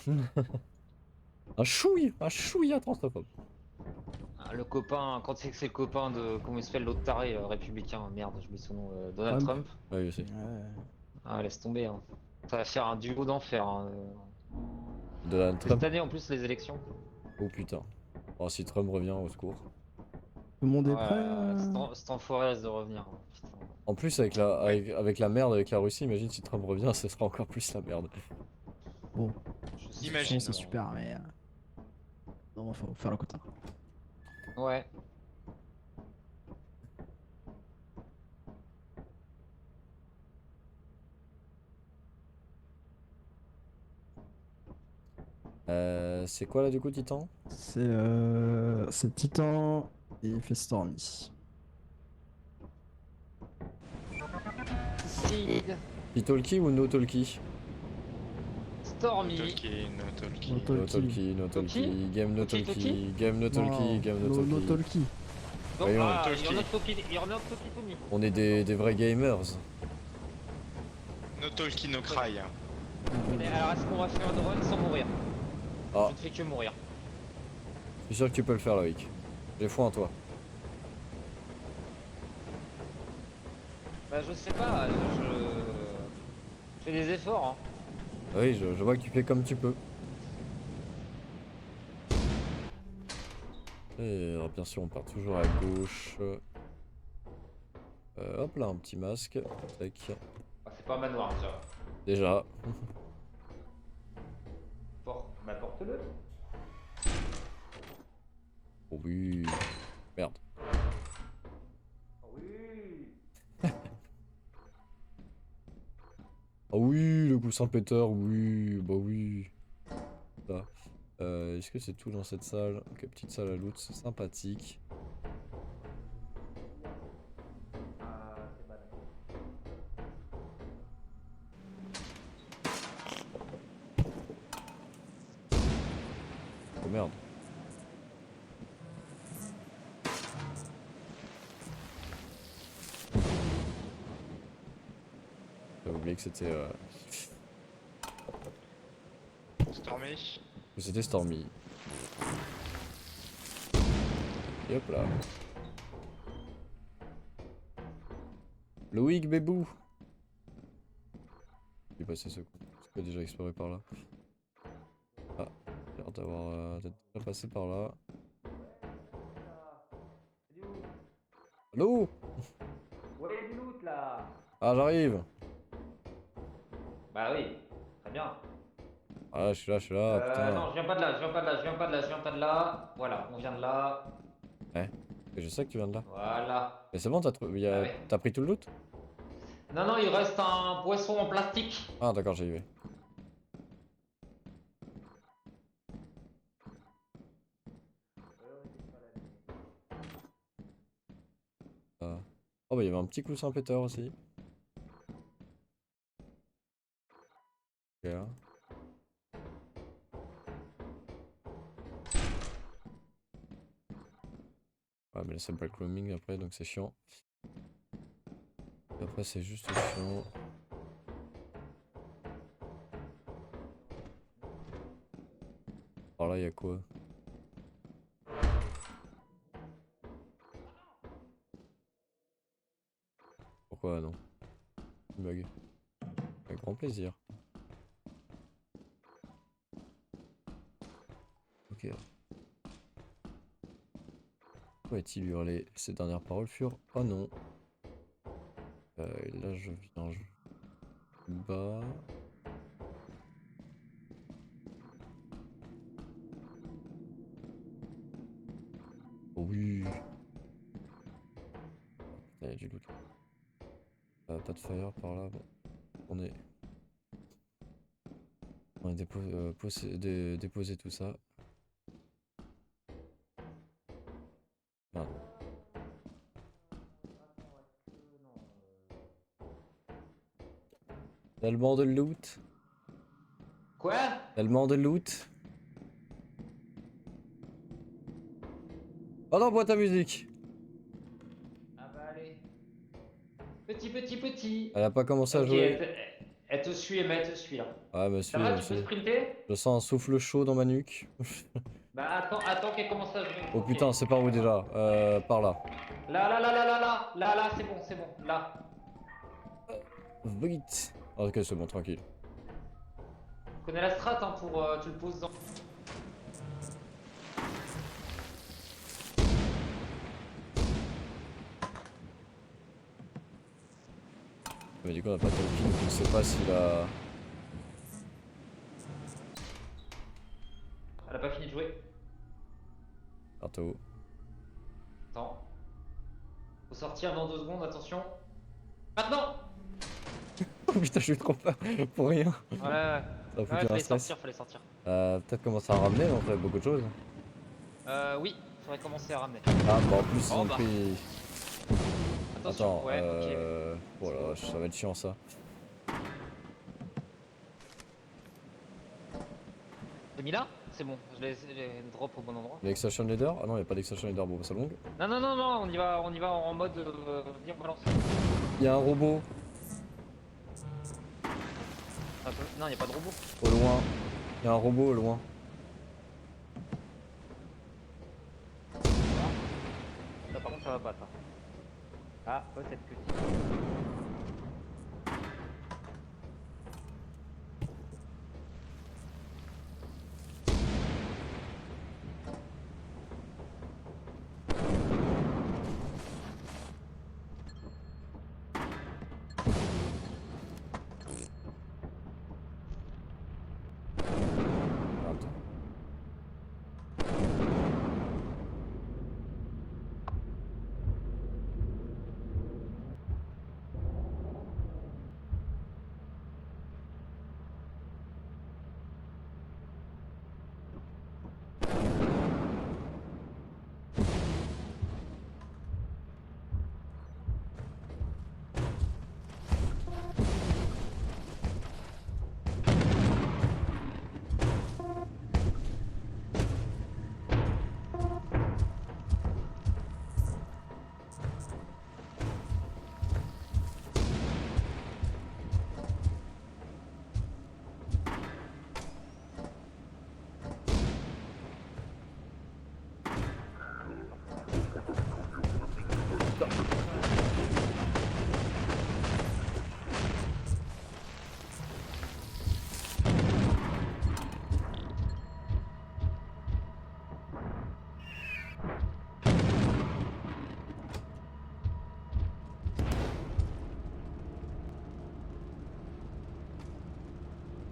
Un chouïa transphobe. Ah, le copain, quand c'est que c'est le copain de. Comment il s'appelle l'autre taré républicain? Merde, j'ai oublié son nom. Donald Trump. Trump. Ouais, je sais. Ouais. Ah, laisse tomber. Hein. Ça va faire un duo d'enfer. Hein. Donald Cette Trump. année en plus, les élections. Oh putain. Oh, si Trump revient, au secours. Tout le monde est Ouais, prêt cet enfoiré risque de revenir. Hein. Putain. En plus, avec la merde avec la Russie, imagine si Trump revient, ce sera encore plus la merde. Bon, Je sais Imagine. discussion, c'est super, mais. Non, faut faire le quota. pas. Ouais. C'est quoi là du coup, Titan? C'est Titan et il fait Stormy. Seed. Italki ou no talkie? Stormy. Tolkien, no Tolkien. No No Talkie. talkie, no Talkie? talkie, game no Talkie, talkie, talkie? game no talkie, game no No talkie. Talkie. Donc, Voyons. ah, Talkie. il y en a Toki Tomi. On est des vrais gamers. No Tolkien, no Cry. Mais alors, est-ce qu'on va faire un run sans mourir? Ah, Je ne fais que mourir. je suis sûr que tu peux le faire, Loïc. J'ai foi en toi. Bah, je sais pas, je fais des efforts. Hein. Ah oui, je vois que tu fais comme tu peux. Et alors, bien sûr, on part toujours à gauche. Hop là, un petit masque. Tac. Ah, c'est pas un manoir, déjà. Déjà. Bah, porte-le. Oh oui. Merde. Oui. Ah oui, le coussin péteur, oui. Bah oui. Ça. Est-ce que c'est tout dans cette salle? Ok, petite salle à loot, c'est sympathique. Oh merde. J'avais oublié que c'était Stormy. Stormy. Et hop là. Loïc Bébou. Il est passé ce coup. Est-ce qu'il a déjà exploré par là? Ah, il a l'air d'avoir d'être déjà passé par là. Allô? Ouais, du loot là. Ah, j'arrive. Bah oui, très bien. Ah, je suis là, putain. Non, je viens pas de là, je viens pas de là, je viens pas de là, je viens pas de là. Voilà, on vient de là. Ouais, je sais que tu viens de là. Voilà. Mais c'est bon, Ah ouais. t'as pris tout le loot? Non, non, il reste un poisson en plastique. Ah, d'accord, j'y vais. Oh, bah, il y avait un petit coussin péteur aussi. Ok. Ouais, mais là c'est break roaming après, donc c'est chiant. Et après, c'est juste chiant. Par là, il y a quoi? Pourquoi non? Bug. Avec grand plaisir. Ok. Pourquoi est-il hurlé? Ses dernières paroles furent oh non. Et là, je viens bas. Oh oui. Il y a du loot. Pas de fire par là. Bon. On est déposé tout ça. Ah. Tellement de loot. Quoi? Tellement de loot. Oh non, boîte à musique. Petit. Elle a pas commencé à Ok, jouer. elle te suit, mais elle te suit là. Ah, me Ça suit, va, me tu peux suit. sprinter? Je sens un souffle chaud dans ma nuque. Bah attends qu'elle commence à jouer. Oh Ok. putain, c'est par où déjà? Par là. Là, c'est bon, là. Vite. Ok, c'est bon, tranquille. Tu connais la strat hein, pour tu le poses dans. Mais du coup, on a pas Tolkien, donc je sais pas s'il a. Elle a pas fini de jouer. Bientôt. Attends. Faut sortir dans 2 secondes, attention. Maintenant! Oh putain, j'ai eu trop peur pour rien. Ouais, Ça a foutu un fallait stress. sortir. Peut-être commencer à ramener, on ferait beaucoup de choses. Oui, faudrait commencer à ramener. Ah, bah en plus, ils Oh, ont bah. pris. Attention, Attends, ouais, ok. voilà, ça va être chiant ça. T'as mis là? C'est bon, je l'ai drop au bon endroit. L'extraction leader? Ah non, y a pas d'extraction leader, bon, ça long. Non, on y va en mode venir balancer. Il y a un robot Un peu. Non, y a pas de robot. au loin. Il y a un robot au loin. Ça, par contre, ça va pas, ça. Ah, peut-être que si. Merde.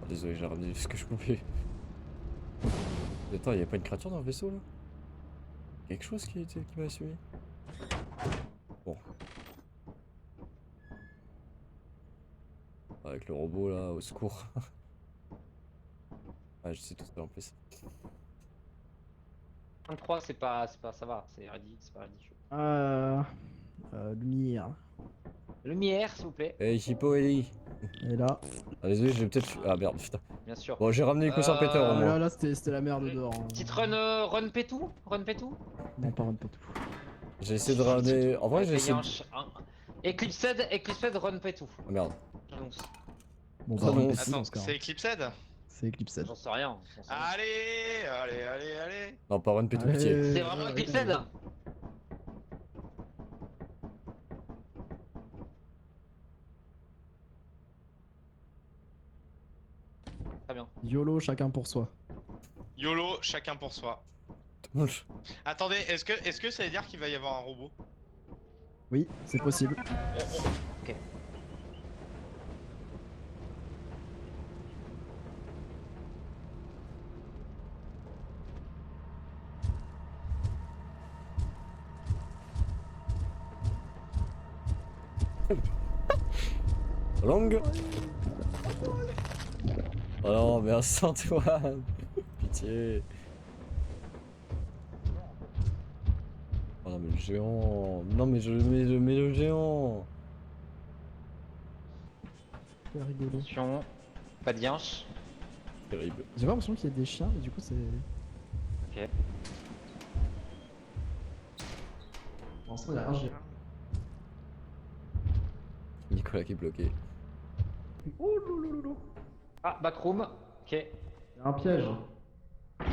Oh, désolé, j'ai ramené ce que je pouvais. Attends, y a pas une créature dans le vaisseau là? Quelque chose qui m'a suivi? Bon. Avec le robot là, au secours. Ah, je sais tout ça en plus. 23, c'est pas, ça va, c'est ridicule, c'est pas ridicule. Lumière. Lumière, s'il vous plaît, Hey, Hippo Ellie! Et là. Ah, désolé, j'ai peut-être. Ah merde, putain. bien sûr. Bon, j'ai ramené le coussin péteur au Ah, moins. là c'était la merde dehors. hein. Petite run pétou? Run pétou? Non, pas de tout. J'ai essayé de ramener. En vrai, j'ai essayé de. Eclipsed run pétou. Ah merde. J'annonce. Bon, Ah non. Attends, c'est Eclipsed? C'est Eclipsed. J'en sais rien. Allez. Non, pas Run Pétou, pitié. C'est vraiment Eclipsed? Très bien. YOLO, chacun pour soi. YOLO, chacun pour soi. Attendez, est-ce que ça veut dire qu'il va y avoir un robot? Oui, c'est possible. Ok. Longue. Oh non, merci Antoine. Pitié. Oh non, mais le géant. Non, mais je mets le géant. C'est rigolo. Attention. Pas de yinche. Terrible. J'ai pas l'impression qu'il y a des chiens, mais du coup c'est. Ok. Pour l'instant, il y a un géant. Nicolas qui est bloqué. Oh loulou. Ah, backroom. Ok. Il y a un piège. Oh,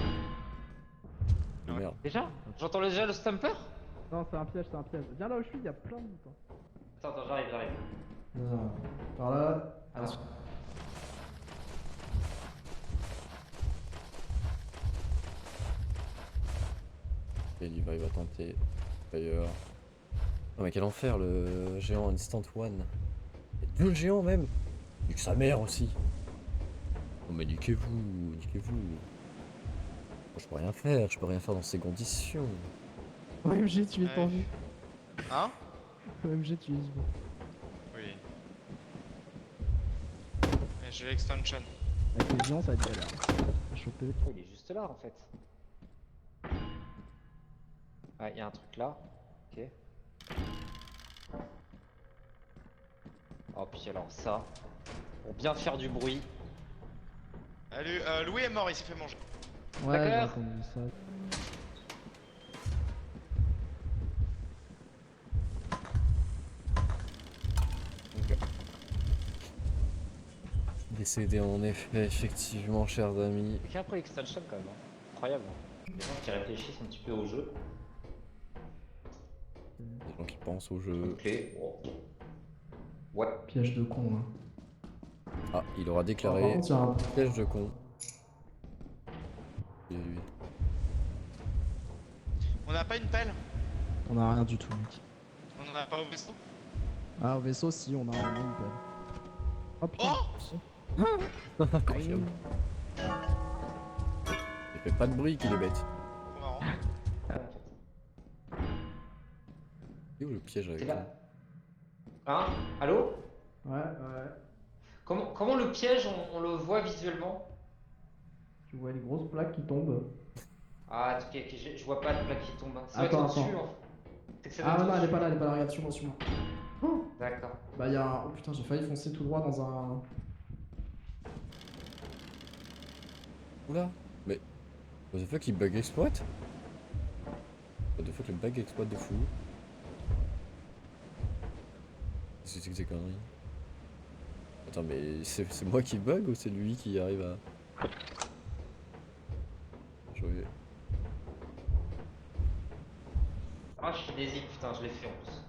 Ouais. merde. Déjà? J'entends déjà le stumper? Non, c'est un piège, c'est un piège. Viens là où je suis, il y a plein de mutants. Attends, j'arrive. Par là. Alors. Et il va tenter. D'ailleurs. Oh mais quel enfer le géant Instant One. Et deux géants même. Et que sa mère aussi. Oh mais niquez-vous, niquez-vous. Moi, je peux rien faire dans ces conditions. OMG, tu es Ouais. tendu. Hein? OMG, tu es vu. Oui. Mais j'ai l'extension. Avec les géants, ça va être galère. À choper. Oh, il est juste là en fait. Ah, il y a un truc là. Ok. Oh, puis alors ça. Pour bien faire du bruit. Salut, Louis est mort, il s'est fait manger. Ouais, j'ai D'accord. entendu ça. Donc, décédé en effet, effectivement, chers amis. Quelqu'un a pris l'extension quand même. Incroyable. Les gens qui réfléchissent un petit peu au jeu. Les gens qui pensent au jeu. Ok. Oh. Ouais. Piège de con, hein. Ah, il aura Par déclaré contre, il y a un... piège de con. Et lui. On n'a pas une pelle? On a rien du tout, mec. On en a pas au vaisseau? Ah, au vaisseau, si, on a un une pelle. Oh putain. Oh! Incroyable. Il fait pas de bruit qu'il est bête. Trop marrant. Et où le piège avec C'est lui? là. Hein? Allô? Ouais. Comment le piège on le voit visuellement? Tu vois les grosses plaques qui tombent. Ah, ok, je vois pas de plaque qui tombe. Ça va être Attends, au-dessus attends. en fait. C'est que ça Ah doit non, être elle est au-dessus. pas là, elle est pas là, regarde sur moi. Oh D'accord. bah y'a un... Oh putain, j'ai failli foncer tout droit dans un... Oula. Mais. What the fuck, il bug exploit? What the fuck, le bug exploit de fou. C'est que ces conneries. Attends, mais c'est moi qui bug ou c'est lui qui arrive à. Jouer. Ah, je suis désir, putain, je l'ai fait en plus.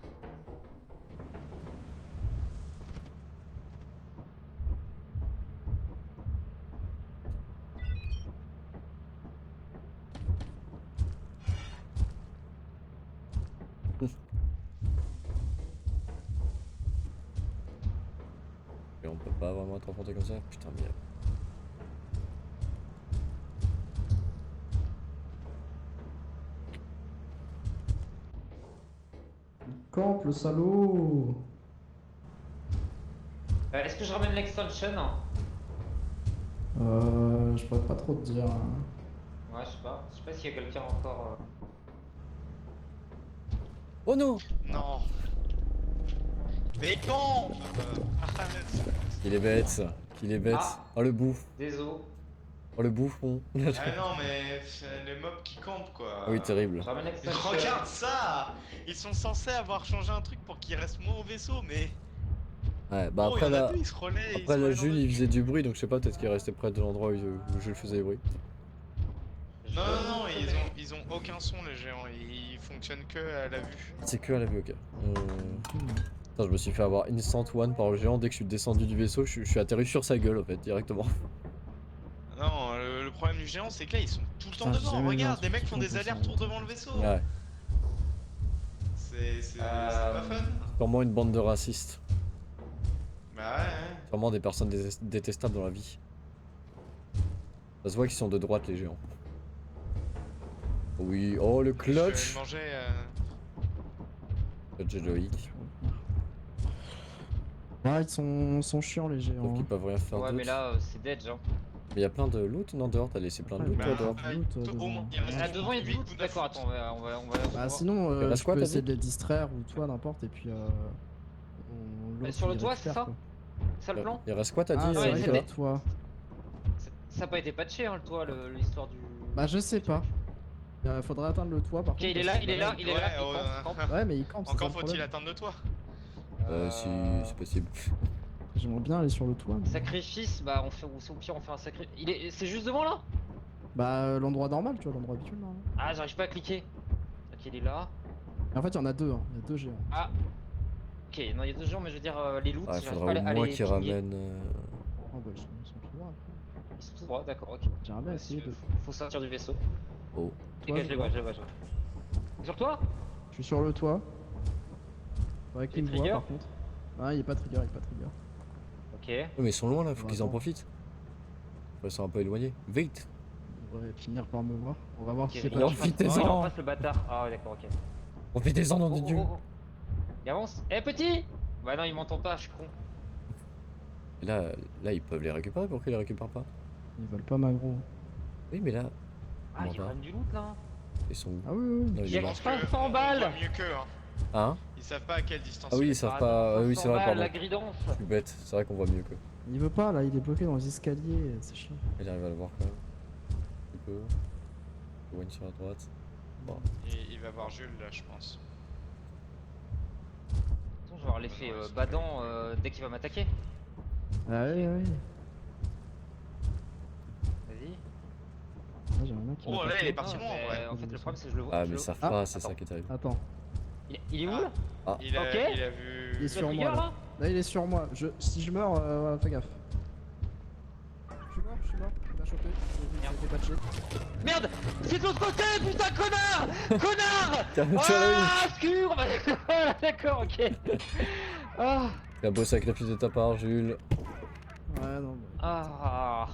Et on peut pas vraiment être confronté comme ça? Putain, merde. Camp, le salaud. Est-ce que je ramène l'extension? Je pourrais pas trop te dire. Ouais, je sais pas. Je sais pas s'il y a quelqu'un encore. Oh non! Non. Mais quand Il est bête, qu'il est bête. Ah. Oh le bouffe, Désolé. oh le bouffon. Ah non, mais c'est les mobs qui campent quoi. Ah oui, terrible. Je ramène l'extension. Regarde ça! Ils sont censés avoir changé un truc pour qu'il reste moins au vaisseau, mais. Ouais, bah Oh, après il y en a là. deux, ils se relaient. ils Après se la relaient Jules dans il le faisait du bruit donc je sais pas, peut-être qu'il restait près de l'endroit où Jules faisait du bruit. Non, ils ont aucun son les géants, ils fonctionnent que à la vue. C'est que à la vue, ok. Putain, je me suis fait avoir instant one par le géant dès que je suis descendu du vaisseau, je suis atterri sur sa gueule en fait, directement. Non, le problème du géant c'est que là ils sont tout le temps Putain, j'ai devant, jamais vu un regarde, truc des mecs qui font font des comme ça. allers-retours devant le vaisseau. Ouais, C'est pas fun. sûrement une bande de racistes. Bah ouais, Sûrement des personnes détestables dans la vie. Ça se voit qu'ils sont de droite les géants. Oui, oh le Je vais aller clutch! manger. Clutch héroïque. Ah, ils sont chiants les Sauf géants. qu'ils peuvent rien faire Ouais, d'autre. mais là, c'est dead, genre. Mais y a plein de loot, non dehors, t'as laissé plein de loot Bah, toi dehors. loot, au devant. moins, il reste Ah, devant, il y a du huit loot. ou neuf D'accord, loot. attends, on va. Bah sinon, Il reste je quoi, peux t'as essayer dit de les distraire ou toi n'importe et puis l'autre, sur le il toit, récupère, c'est ça quoi. C'est ça le plan? Il reste quoi t'as Ah, dit c'est ouais, vrai c'est que vrai. le toit. Ça a pas été patché, hein, le toit, l'histoire du. Bah je sais pas. Faudrait atteindre le toit par Ok, contre. il est parce là, que- il est là, il est là. Ouais, il campe. Ouais mais il campe, c'est ça Encore le faut-il problème. atteindre le toit. Si, c'est possible. J'aimerais bien aller sur le toit. mais- Sacrifice, bah on fait, au pire on fait un sacrifice. C'est juste devant là? Bah, l'endroit normal, tu vois, l'endroit habituel normalement. Ah, j'arrive pas à cliquer. Ok, il est là. Et en fait, il y en a deux, hein. Il y a deux géants. Ah. Ok, non, il y a 2 gens, mais je veux dire les loots, Ah, il j'arrive faudra pas au à moins les qu'ils pinguer. ramènent. Oh bah, ils sont tout droits après. Ils sont tout droits, d'accord, ok. J'aimerais bien essayer de. Faut sortir du vaisseau. Oh. Ok, Toi, je les vois, je les vois, je les vois. Sur toi? Je suis sur le toit. Faudrait qu'il Il me est voit trigger par contre. Ah, il est pas trigger, il est pas trigger. Ok. Ouais, mais ils sont loin là, faut Bon, qu'ils en attends. profitent. Ils sont un peu éloignés. Vite! Il devrait finir par me voir. On va voir Ok, si c'est il pas. en en fit face. tes Oh, il est en ans. face le bâtard. Ah, ouais, d'accord, ok. Profitez-en, nom de Dieu! Il avance. Eh, petit! Bah non, il m'entend pas, je suis con. Et là, ils peuvent les récupérer, pourquoi ils les récupèrent pas? Ils veulent pas ma gros. Oui, mais là, Ah, il y a Comment quand même du loot là. ils sont où? Ah oui, oui. Non, il Il y est a là. pense que 500 on balles. voit mieux qu'eux, hein. Hein? Ils savent pas à quelle distance Ah oui, il ils est. savent Ah pas. non, Oui, c'est 500 vrai, balles, pardon. la gridance. Je suis bête, c'est vrai qu'on voit mieux que. Il veut pas là, il est bloqué dans les escaliers, c'est chiant. Il arrive à le voir quand même. Un peu. One sur la droite. Bon. Il va voir Jules là, je pense. Attends, je vais avoir l'effet badant dès qu'il va m'attaquer. Ah oui, oui. Vas-y. Ah, j'aimerais bien qu'il Oh, là, m'attaque. il est parti loin, mais ouais. En fait, le problème, c'est que je le vois. Ah, je mais le- ils savent Ah. pas, c'est ça Attends. qui est terrible. Attends, Il est où là? Il a, Ok. il a vu. il est Le sur trigger moi là. là? Là, il est sur moi. Si je meurs, fais gaffe. Je suis mort, il m'a chopé. Il a été patché. Merde! C'est de l'autre côté, putain, connard! Connard! Calme-toi, Ah, scure! D'accord, ok. Ah, T'as bossé avec la piste de ta part, Jules. Ouais, non, mais ah.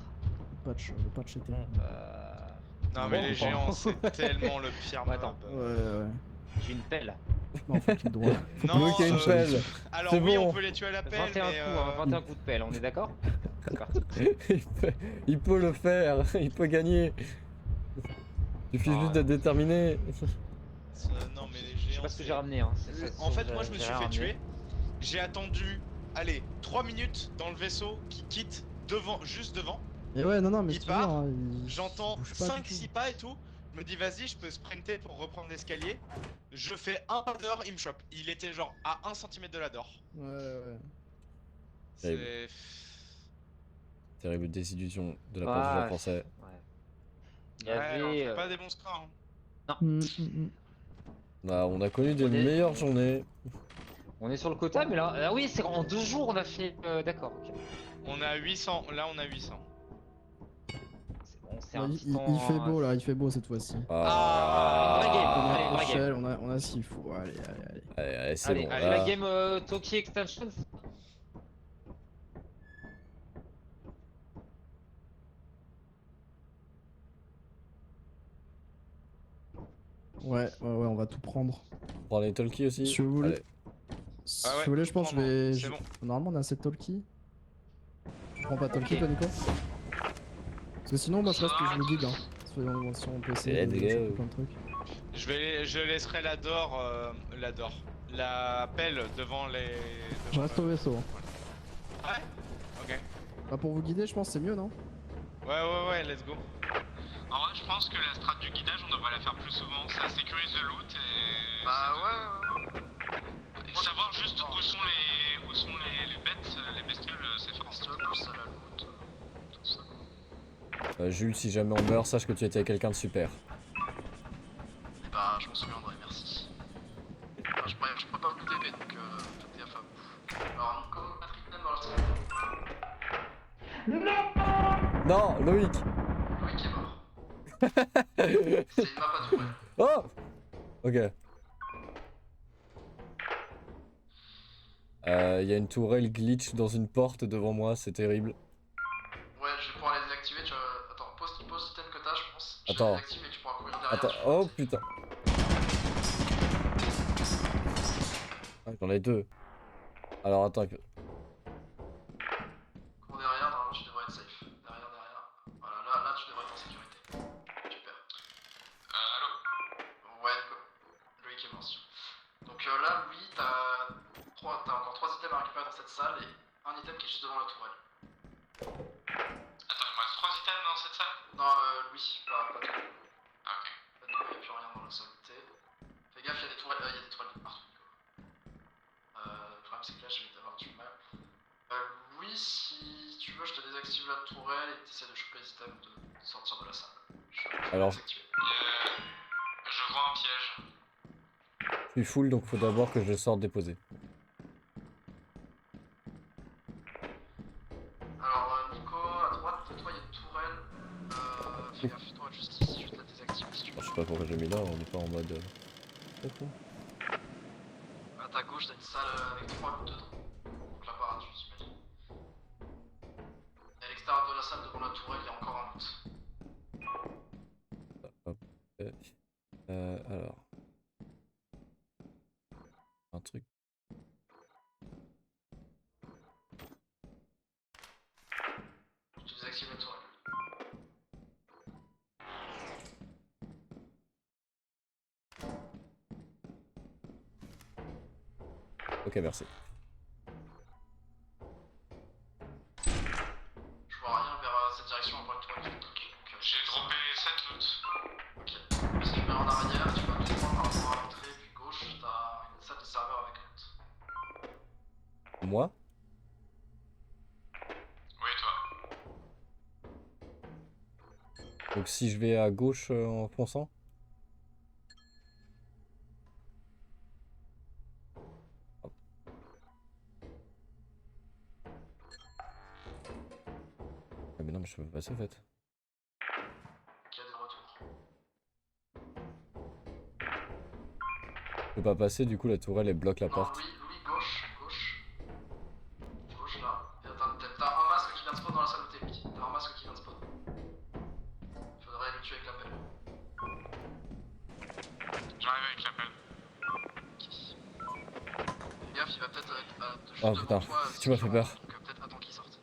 le patch était. Non, mais Bon, les bon. géants, c'est tellement le pire Ouais, attends. mob. Ouais. J'ai une pelle. Non, faut qu'il doit. Non, Le mec a une pelle. alors C'est oui, bon. on peut les tuer à la pelle, 21 mais coups, hein, 21 coups de pelle, on est d'accord? C'est parti. Il peut le faire, il peut gagner. Il suffit juste d'être déterminé. non, mais les Je sais géants. pas ce que c'est- j'ai ramené, hein. En fait, moi, je me suis fait tuer. J'ai attendu, allez, 3 minutes dans le vaisseau qui quitte devant, juste devant. Et ouais, non, mais Il c'est part, toujours, hein, J'entends bouge pas du 5-6 tout. pas et tout. Je me dis, vas-y, je peux sprinter pour reprendre l'escalier. Je fais un pas d'or, il me chope. Il était genre à 1 cm de la door. Ouais. C'est. Terrible désillusion de la part du joueur français. Ouais. Il y Ouais, on avait. fait pas des bons scores. Hein. Bah, on a connu des On est- meilleures journées. On est sur le quota, mais là. Ah oui, c'est en 2 jours on a fait. D'accord, ok. On a 800, là on a 800. C'est bon, c'est Ouais, un il, petit il- temps, il fait beau là, il fait beau cette fois-ci. Ah, une vraie game. On Allez, a une vraie game. Rochelle, on a Sifu. Allez. Allez, c'est Allez, bon. allez, là. la game Toki Extension. Ouais, on va tout prendre. On prend les talkies aussi. Si vous voulez. Allez. Si Ah ouais, vous voulez, je pense que je vais. c'est bon. Normalement, on a assez de talkie. Tu prends pas talkie, Ok. toi, Nico? Parce que sinon, moi, je reste que je vous guide. Hein. Si on peut essayer de Let's go. choper plein de trucs. Je laisserai la door, la pelle devant les. Je reste au vaisseau. Hein. Ouais. Ok. Bah, pour vous guider, je pense que c'est mieux, non? Ouais, let's go. En vrai, je pense que la strat du guidage, on devrait la faire plus souvent. Ça sécurise le loot et. Bah ouais. Et savoir juste où sont les bêtes, les bestioles, c'est fort. Jules, si jamais on meurt, sache que tu étais avec quelqu'un de super. Bah, je m'en souviendrai, merci. Bah, je pourrais pas vous TP, donc faites gaffe à vous. Alors, comme Patrick même dans le Non, Loïc. Loïc est mort. C'est une map à tout, ouais. Oh. Ok. Il y a une tourelle glitch dans une porte devant moi, c'est terrible. Ouais, je vais pouvoir les désactiver, tu vois. Attends, pose l'item que t'as, je pense. Je Attends. les désactive et tu pourras courir derrière. Attends, oh putain. Ah, j'en ai deux. Alors attends. Cours derrière, normalement tu devrais être safe. Derrière. Voilà, là tu devrais être en sécurité. Super. Allô. Ouais, Loïc est mort, si tu veux. Donc là, Louis, t'as encore 3 items à récupérer dans cette salle et un item qui est juste devant la tourelle. Attends, il me reste 3 items dans cette salle. Non, Louis, pas toi. Ah, ok. Pas de coup, y a plus rien dans la salle. Fais gaffe, il y a des tourelles de partout. Le problème c'est que là, la tourelle et t'essaies de choper les items ou de sortir de la salle. Je vais Alors- désactiver. Je vois un piège. Je suis full, donc faut d'abord que je sorte déposer. Alors Nico, à droite de toi il y a une tourelle. Fais gaffe, toi juste ici, je vais te la désactiver si tu Je veux. sais pas pourquoi j'ai mis là, on n'est pas en mode... À ta gauche t'as une salle avec 3 loups dedans. Donc l'apparatus j'imagine. Et à l'extérieur de la salle devant la tourelle il y a encore un loot. Alors... Un truc. Je te désactive la tourelle. Ok, merci. Je vois rien vers cette direction après le tourelle qui toque. Donc, J'ai droppé 7 loot. Ok. Si tu mets en arrière, tu vas tout droit par rapport à l'entrée, puis gauche, t'as une salle de serveur avec loot. Moi? Oui, toi. Donc si je vais à gauche en fonçant? Ah mais non mais je peux pas passer en fait. Qui a des retours. Je peux pas passer, du coup la tourelle elle bloque la Non, porte. Louis, gauche. Gauche là. Et attends, t'as un masque qui vient de spawn dans la salle où t'es, Louis. T'as un masque qui vient de spawn. Faudrait le tuer avec l'appel. J'arrive avec l'appel. Fais gaffe, il va peut-être être juste Oh devant putain, toi. tu m'as fait peur. Donc peut-être attends qu'il sorte.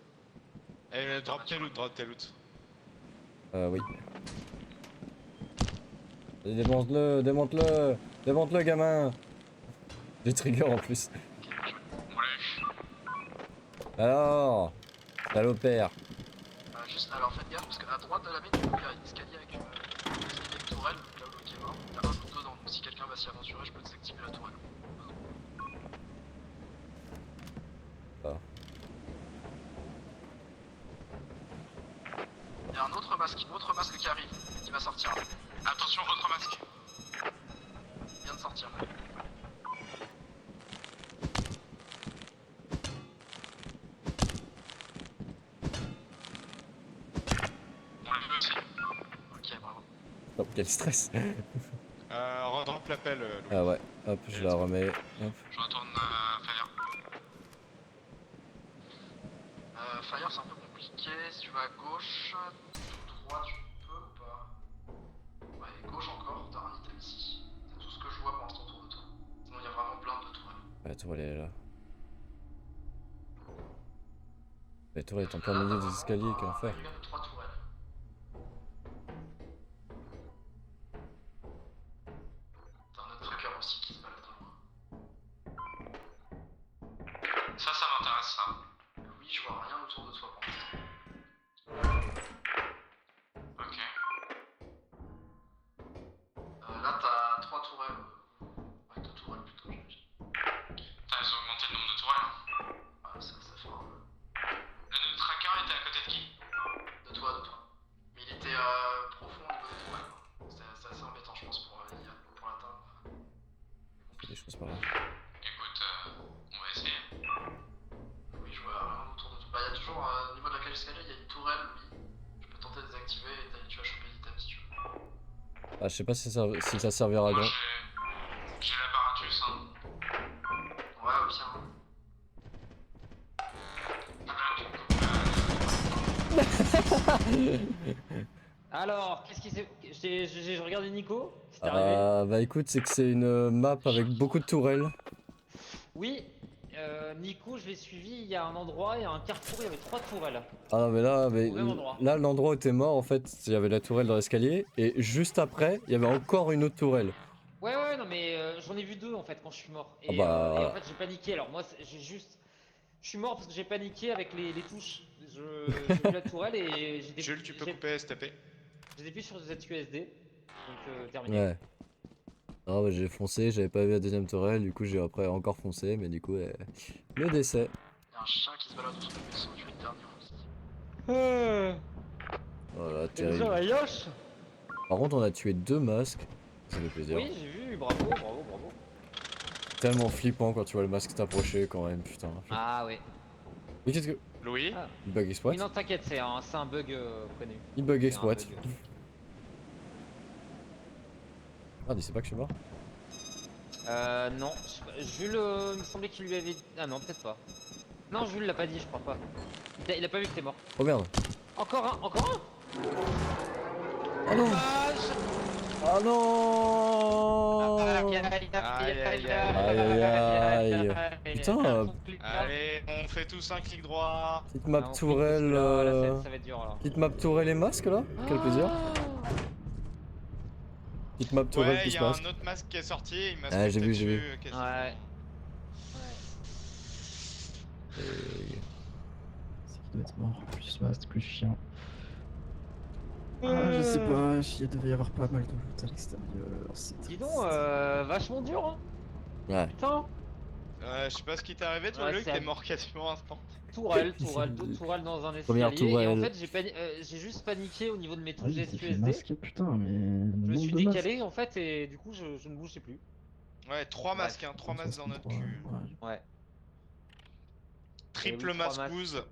Eh, drop tes loot, drop tes loot. Oui. Démonte-le, démonte-le, démonte-le gamin. J'ai trigger en plus. Ok, bien joué. On l'a eu. Alors, salopère. Juste, alors faites gaffe parce qu'à droite de la mine, il y a un escalier avec une tourelle, là où l'autre est mort. T'as un loup dedans, donc si quelqu'un va s'y aventurer, je peux désactiver la tourelle. Il y a un autre masque qui arrive, qui va sortir. Attention, votre masque. Il vient de sortir. On l'a vu aussi. Ok, bravo. Oh, quel stress. Redrop l'appel, Louis. Ah ouais, hop, je la remets. Hop. Je retourne Fire. Fire, c'est un peu compliqué. Si tu vas à gauche, tout droit, tu peux ou pas? Ouais, gauche encore, t'as un item ici. C'est tout ce que je vois pour l'instant autour de toi. Sinon, il y a vraiment plein de tourelles. La tourelle elle est là. La tourelle est en plein milieu des escaliers, qu'à faire. Il y a 3 tourelles. T'as un autre tracker aussi qui se balade dans loin. Ça m'intéresse, ça. Oui, je vois rien autour de toi pour l'instant. Ok. Là, t'as 3 tourelles. Ouais, 2 tourelles plutôt, j'imagine. Putain, ils ont augmenté le nombre de tourelles. Ah, ça fait un peu. Le tracker était à côté de qui? De toi. Mais il était profond au niveau des tourelles. C'est assez embêtant, je pense, pour l'atteindre. Des choses par là. Écoute, on va essayer. Oui, je vois rien autour de toi. Bah, il y a toujours, au niveau de la cage escalier, il y a une tourelle, oui. Je peux tenter de désactiver et tu vas choper l'item si tu veux. Ah, je sais pas si ça servira à Moi, grand. j'ai l'apparatus, hein. Ouais, au pire. Alors, qu'est-ce qui s'est. J'ai regardé Nico. C'est arrivé. Bah écoute, c'est que c'est une map avec beaucoup de tourelles. Oui, Nico, je l'ai suivi. Il y a un endroit, il y a un carrefour, il y avait 3 tourelles. Ah non mais Au même endroit. là l'endroit où t'es mort en fait, il y avait la tourelle dans l'escalier et juste après, il y avait encore une autre tourelle. Ouais, non, mais j'en ai vu 2 en fait quand je suis mort. Ah bah. Et en fait, j'ai paniqué. Alors, moi, j'ai juste. Je suis mort parce que j'ai paniqué avec les touches. J'ai vu la tourelle et j'ai Jules, tu peux couper STP. J'ai dépuis sur ZQSD. Donc, terminé. Ouais. Non mais j'ai foncé, j'avais pas vu la deuxième tourelle, du coup j'ai après encore foncé, mais du coup le décès. Il y a un chat qui se balade autour du vaisseau, tu es le dernier aussi. Voilà, C'est déjà terrible. la yoche. Par contre, on a tué 2 masques. Ça fait plaisir. Oui, j'ai vu, bravo, bravo, bravo. Tellement flippant quand tu vois le masque t'approcher quand même, putain. Ah ouais. Mais qu'est-ce que. Louis. Ah. Il bug exploit? Oui, non, t'inquiète, c'est un bug connu. Il bug C'est un exploit. bug. Ah, dis c'est pas que je suis mort? Non, Jules, il me semblait qu'il lui avait dit. Ah non, peut-être pas. Non, Jules l'a pas dit, je crois pas. Il a pas vu que t'es mort. Oh merde. Encore un, encore un. Oh non! Dommage. Ah non! Aïe, aïe, aïe, Aïe, aïe, aïe, aïe. Putain, Allez, on fait tous un clic droit. Petite map Ah, on tourelle. clique parce que là, ça va être dur là. Petite map tourelle et masque là? Quel plaisir. Petite map tourelle Ouais, il plus y a masque. un autre masque qui est sorti, il m'a Ah, j'ai vu, j'ai vu. Ouais. C'est qui doit être mort. Plus masque, plus chien. Ah, je sais pas, il devait y avoir pas mal de loot à l'extérieur. C'est Dis triste. donc, vachement dur hein. Ouais. Putain. Je sais pas ce qui t'est arrivé, toi, Ouais, Luc, c'est t'es à- mort quasiment instant. Tourelle, deux tourelles dans un escalier. Première Et en tourelle. fait, j'ai juste paniqué au niveau de mes Ah touches oui, c'est fait USD. masque, putain, mais. Je me suis décalé en fait et du coup je ne bougeais plus. Ouais, 3 Bref, masques, hein, 3 masques dans notre cul. Ouais. Triple oui, 3 mascouze.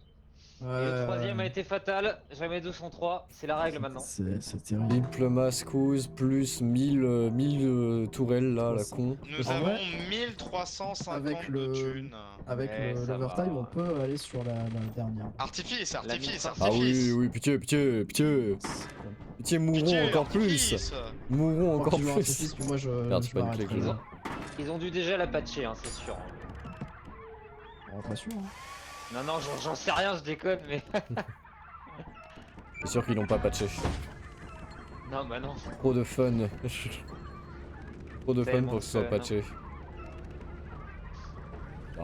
Et le troisième a été fatal, jamais 203, c'est la règle maintenant. C'est terrible. Triple mascouze plus 1000 tourelles là, la con. Nous En avons vrai, 1350 avec de le- thunes. Avec Ouais, ça l'overtime, va. on peut aller sur la dernière. Artifice, La artifice, mine- Ah oui, artifice. oui, pitié, pitié, pitié. Pitié, mourons Pitié, encore artifice. plus. Mourons encore plus. Puis moi je. Merde, je j'ai pas une m'arrête clé que je là. veux. Ils ont dû déjà la patcher, hein, c'est sûr. Oh, pas sûr. Hein. Non, non, j'en sais rien, je déconne, mais. C'est sûr qu'ils l'ont pas patché. Non, bah non. Trop de fun. Trop de fun Tellement pour que ce soit de fun, patché. Ah.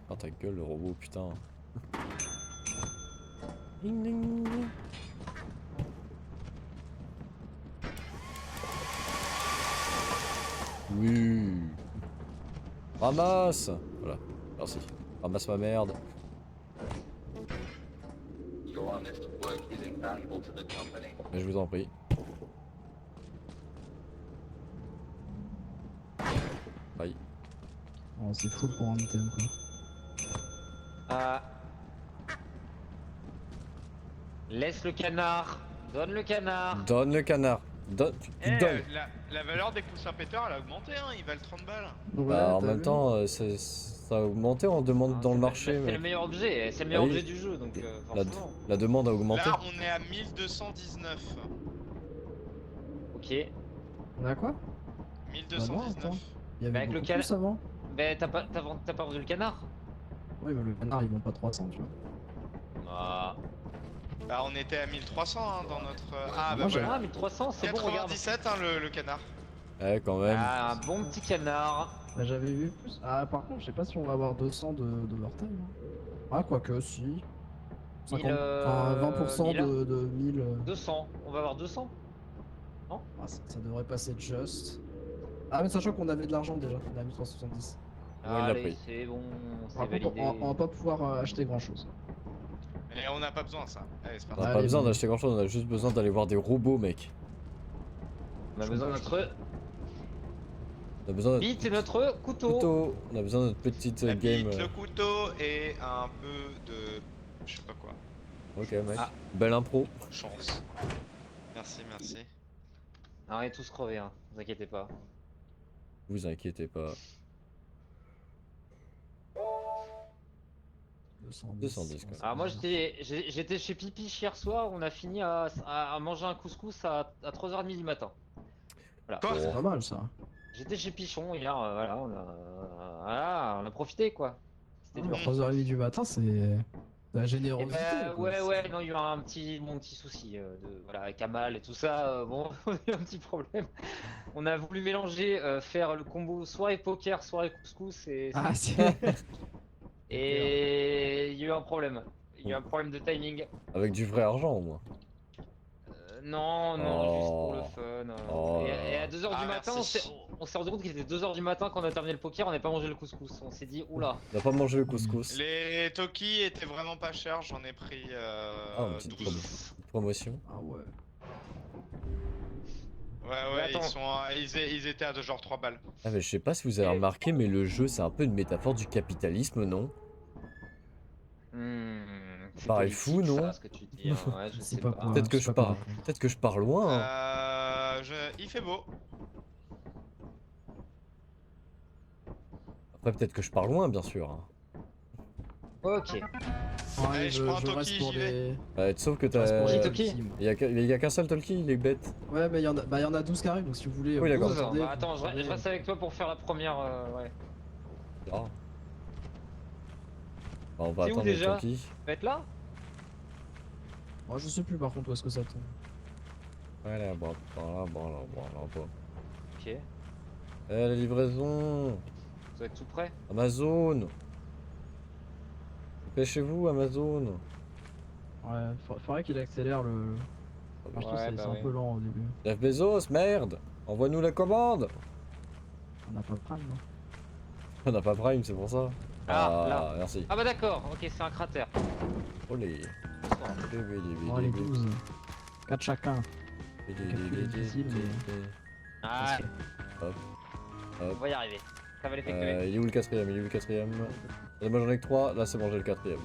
Ah ta gueule le robot putain. Ding, ding, ding. Oui. Ramasse. Voilà, merci. Ramasse ma merde. Mais je vous en prie. Aïe. Oh, c'est fou pour un item quoi. Ah. Laisse le canard. Donne le canard. Donne le canard. Donne. Tu donnes. La valeur des coussins péteurs, elle a augmenté, hein, ils valent 30 balles. Bah, en même temps, ça a augmenté, on demande Hein, dans le c'est marché. le Mais meilleur objet, c'est le meilleur Ah oui. objet du jeu, donc la, forcément. la demande a augmenté. Là, on est à 1219. Ok. On a quoi? 1219. attends. Il y avait avec le beaucoup can- plus avant. Ben t'as pas vendu le canard? Oui, mais le canard, ils vont pas 300, tu vois. Ah. Bah, on était à 1300 hein, dans notre. Ah, bah Moi, voilà. Ah, 1300, c'est bon, regarde. 97 hein, le canard. Ouais, quand même. Ah, un bon petit canard. Bah, j'avais vu plus. Ah, par contre, je sais pas si on va avoir 200 d'overtime. Hein. Ah, quoique, si. 50... Enfin, 20% 1000. de 1000. 200, on va avoir 200. Ah, ça devrait passer juste. Ah, mais sachant qu'on avait de l'argent déjà, on a 1370. Ouais, il l'a Allez, pris. c'est bon, c'est Par contre, validé. on va pas pouvoir acheter grand chose. Et on n'a pas besoin de ça. Allez, c'est On parti. n'a pas Allez, besoin bon. d'acheter grand chose, on a juste besoin d'aller voir des robots, mec. On a besoin de notre On a besoin de notre bite et notre couteau. couteau, on a besoin de notre petite La game. bite, le couteau et un peu de. Je sais pas quoi. Ok, mec. Ah. Belle impro. Chance. Merci, merci. Ah, on est tous crevés, hein, vous inquiétez pas. Vous inquiétez pas. 210, quoi. Alors moi j'étais chez Pipi hier soir, on a fini à manger un couscous à 3h30 du matin. Voilà. Quoi C'est pas mal ça. J'étais chez Pichon hier, voilà, on a profité quoi. C'était dur. 3h30 du matin, c'est la Eh générosité. ben, quoi. ouais, non, il y a eu mon petit souci, voilà, avec Amal et tout ça, bon, on a eu un petit problème. On a voulu mélanger, faire le combo soirée poker, soirée couscous Ah, c'est. et il y a eu un problème. Il y a eu un problème de timing. Avec du vrai argent au moins. Non, non, juste pour le Oh. fun. Oh là Et à là. 2h du matin, merci. on s'est rendu compte qu'il était 2h du matin quand on a terminé le poker, on n'avait pas mangé le couscous. On s'est dit, oula. On n'a pas mangé le couscous. Les Toki étaient vraiment pas chers, j'en ai pris Ah, une petite 12. promotion. Ah ouais. Ouais, Mais ouais, attends. ils étaient à genre 3 balles. Ah mais je sais pas si vous avez remarqué, mais le jeu c'est un peu une métaphore du capitalisme, non? C'est Paraît politique, fou, non? ça, ce que tu dis, hein. Ouais, je C'est sais pas pas. pour- Peut-être que je je sais pas pars. quoi répondre. Peut-être que je pars loin. Hein. Il fait beau. Après peut-être que je pars loin, bien sûr. Hein. Ok. Ouais, Allez, je prends un je reste Toki, pour j'y vais. les. Sauf que je reste pour t'as. les Toki. Toki, moi. Il y a qu'un seul Tolkien, il est bête. Ouais, mais il y en a 12 qui arrivent, donc si vous voulez. Oui, d'accord. vous 12, attendez, bah attends, vous je attendez. reste avec toi pour faire la première. Ouais. Ah. Bah, on va C'est où attendre les déjà? Tolkien. Tu vas être là? Moi, je sais plus par contre où est-ce que ça tombe. Voilà, bon, là. Ok. Eh, la livraison. Vous êtes tout prêt? Amazon. Dépêchez-vous, Amazon. Ouais, faudrait qu'il accélère le. Moi, je trouve que Ouais, c'est bah un ouais. peu lent au début. Jeff Bezos, merde. Envoie-nous la commande. On n'a pas le prime, non? On n'a pas Prime, c'est pour ça. Ah, là. Merci. Ah bah d'accord, ok, c'est un cratère. Olé. Oh, les 12. 4 chacun. difficile, Ah, Hop. on va y arriver. Ça va l'effectuer. Il est où le quatrième? Moi j'en ai que 3, là c'est bon, j'ai le quatrième.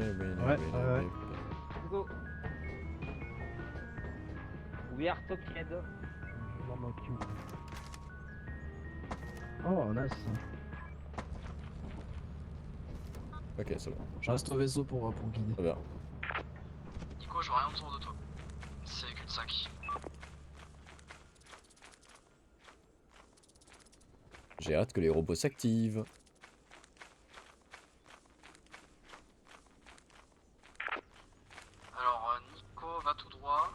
Ouais. Go. We are together. Oh, nice. Ok, c'est bon. Je reste au vaisseau pour guider. Très bien. Nico, je vois rien autour de toi. C'est cul-de-sac. J'ai hâte que les robots s'activent. Alors, Nico va tout droit.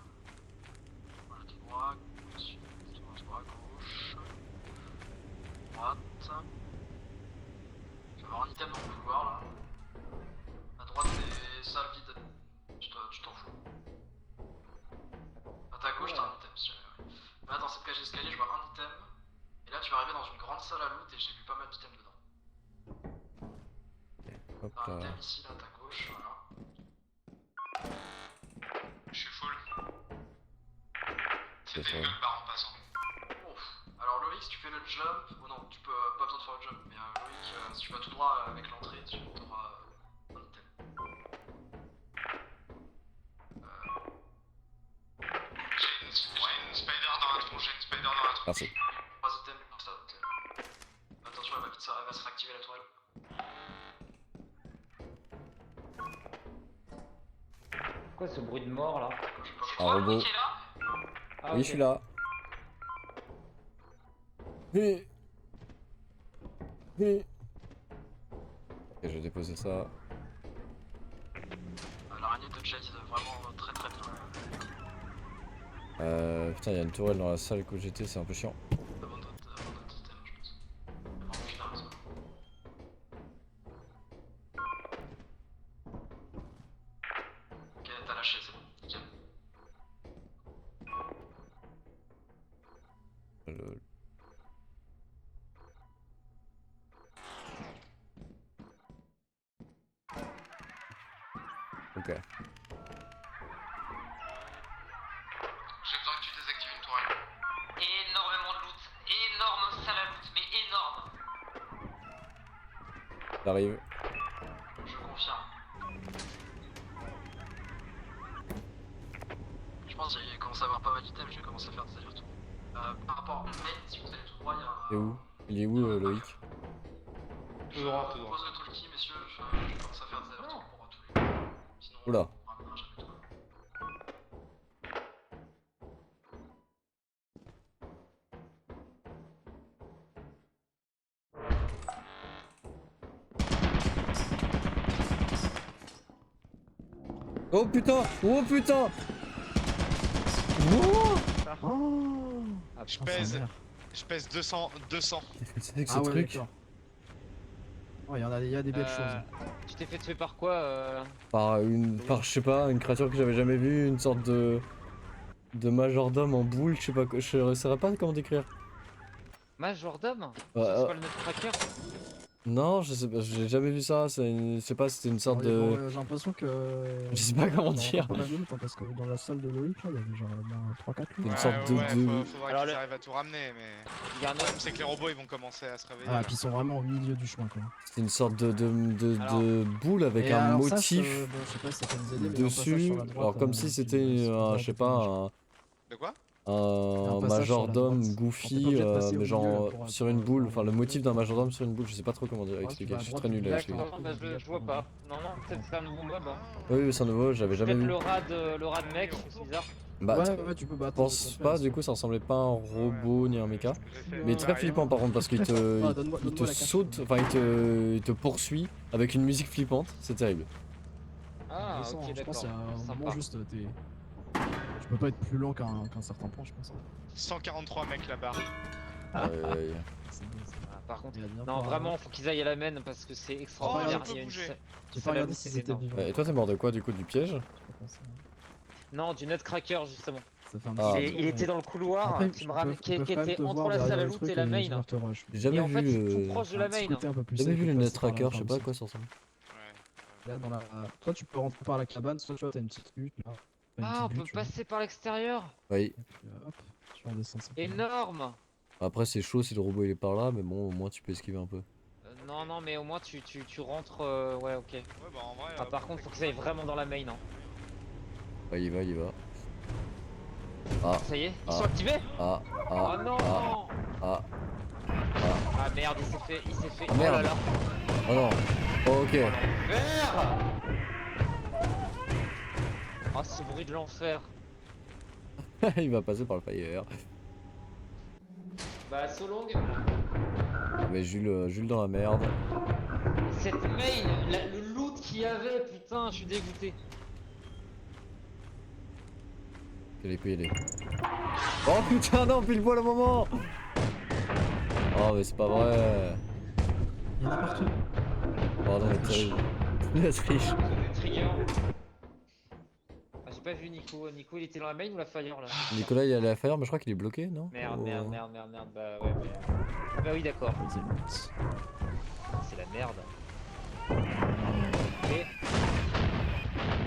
Voilà, tout droit, ensuite, tout droit, gauche. Droite. Je vais avoir un item dans le couloir là. À droite, c'est salle vide. Tu t'en fous. À ta gauche, t'as un item si jamais. Ouais. Là, dans cette cage d'escalier, je vois un item. Et là, tu vas arriver dans une grande salle à loot et j'ai vu pas mal d'items dedans. Hop T'as un là. item ici, là, à ta gauche, voilà. Je suis full. C'est C'était une toi. gueule barre en passant. Ouf. Alors Loïc, si tu fais le jump, oh non, tu peux pas besoin de faire le jump, mais Loïc, si tu vas tout droit avec l'entrée, tu auras un item. J'ai une spider dans la tronche, Merci. 3 items pour ça. Attention, elle va se réactiver la toile. Quoi ce bruit de mort là? Un robot. Qui est là? Ah, Oui, ok. je suis là. Oui. Oui. Ok, je vais déposer ça. L'araignée de Jet vraiment très très bien. Putain, il y a une tourelle dans la salle où j'étais, c'est un peu chiant. Avant d'autres items, je pense. Vraiment, je t'arrête ça. Ok, t'as lâché, c'est bon. Nickel. Le- Ok. J'ai besoin que tu désactives une tourelle. Énormément de loot, énorme salle à loot, mais énorme. J'arrive. Je confirme. Je pense que j'ai commencé à avoir pas mal d'items, je vais commencer à faire des allers-retours. Par rapport au main, si vous allez tout droit, il y a un... Il est où? Il est où, Loïc? Tout droit, tout droit. Pose le talkie, messieurs, je commence à faire des allers-retours pour tous les... Sinon, Oula. on ramènera jamais tout. Oh putain! Oh putain! Oh! Oh Ah, Je putain, pèse. sa mère. Je pèse 200. Qu'est-ce que c'est que ce Ah ouais, truc? d'accord. Ouais, il y a des belles choses. Tu t'es fait tuer par quoi Par je sais pas, une créature que j'avais jamais vue, une sorte de majordome en boule, je sais pas, je saurais pas comment décrire. Majordome? Ouais, C'est pas le Nutcracker? Non, je sais pas, j'ai jamais vu ça, je sais pas, c'était une sorte Ouais, bon, de... j'ai l'impression que. Je sais pas comment on dire. rencontre pas de limite, hein, parce que dans la salle de Loïc, là, il y avait genre au moins 3-4 loups. Une sorte de- faudra Alors, qu'ils le- arrivent à tout ramener, mais Il y a un le problème autre. c'est que les robots ils vont commencer à se réveiller. Ah, puis ils sont vraiment au milieu du chemin, quoi. C'est une sorte Alors- de boule avec Et un alors ça, motif bon, je sais pas si ça peut nous aider, mais il y a un passage dessus, sur la droite, alors comme si qui c'était, se trouve je sais directement pas, De quoi? Il y a un un passage sur la majordome droite. Quand t'es pas goofy, obligé de passer au mais milieu, genre là, pour sur une boule, enfin le pour- motif d'un majordome sur une boule, je sais pas trop comment dire, tu expliquer, vas à je suis droite très du nul à village, expliquer. D'accord, bah, je vois pas. Non, peut-être c'est un nouveau mob. Hein. Oui, c'est un nouveau, j'avais jamais Peut-être vu. le rat de mec, c'est bizarre. Bah, Ouais, tu peux battre. je pense pas, du coup ça ressemblait pas à un robot ni un mecha. Mais très flippant par contre parce qu'il Ah, te, donne-moi il te la carte. saute, enfin il te poursuit avec une musique flippante, c'est terrible. Ah, Je ok, pense d'accord. qu'il y a un Sympa. moment juste, tu peux pas être plus lent qu'un certain point, je pense. 143 mecs là-bas. Aïe, aïe, aïe. C'est bon, ça. Ah, par contre, Il y a bien non, pas- vraiment, faut qu'ils aillent à la main parce que c'est extraordinaire. je peux Il y a une bouger. sa- J'ai salle pas à regardé bouffer si c'était énorme. vivant. Et toi t'es mort de quoi du coup, du piège? J'ai pas pensé, hein. Non, du Nutcracker justement. Ça fait un Ah. petit Il tour, était mais- dans le couloir Après, qui ils me ramène, peuvent- ils peuvent qui quand même était te entre voir la derrière salle à le loot truc et la main. venir te rush. J'ai Et jamais en fait, vu, tout proche de la Un petit main. côté un peu plus j'ai jamais safe vu le de net passer par la tracker, je fin sais pas à aussi. quoi ça ressemble. Ouais. Là, toi, tu peux rentrer par la cabane, soit tu vois, t'as une petite hutte là. T'as une Ah, petite on peut butte, tu vois. passer par l'extérieur. Oui. Et puis, hop, tu redescends simplement. Énorme. Après c'est chaud si le robot il est par là, mais bon au moins tu peux esquiver un peu. Non, mais au moins tu rentres. Ouais, ok. Ouais, bah en vrai. Ah, par contre, faut qu'ils aillent vraiment dans la main. Hein. Ouais, il va, il va. Ah, Ça y est, ils Ah. sont activés. ah, Oh ah, non. ah, Ah merde, il s'est fait. Ah, Oh là merde. là. oh non. Oh, ok. L'enfer. Ah, ce bruit de l'enfer. Il va passer par le fire. Bah, so long. Ah, mais Jules dans la merde. Cette main, le loot qu'il y avait, putain, je suis dégoûté. Il peut y aller. Oh putain non, pile poil au moment. Oh mais c'est pas vrai. Il y en a partout. Oh non mais terrible. La triche. Trigger. Ah, j'ai pas vu Nico. Nico, il était dans la main ou la fire là? Nicolas il est allé à fire mais je crois qu'il est bloqué non? Merde, Oh. merde. Bah ouais, mais. Ah bah oui, d'accord. Vas-y, loot. C'est la merde. Et.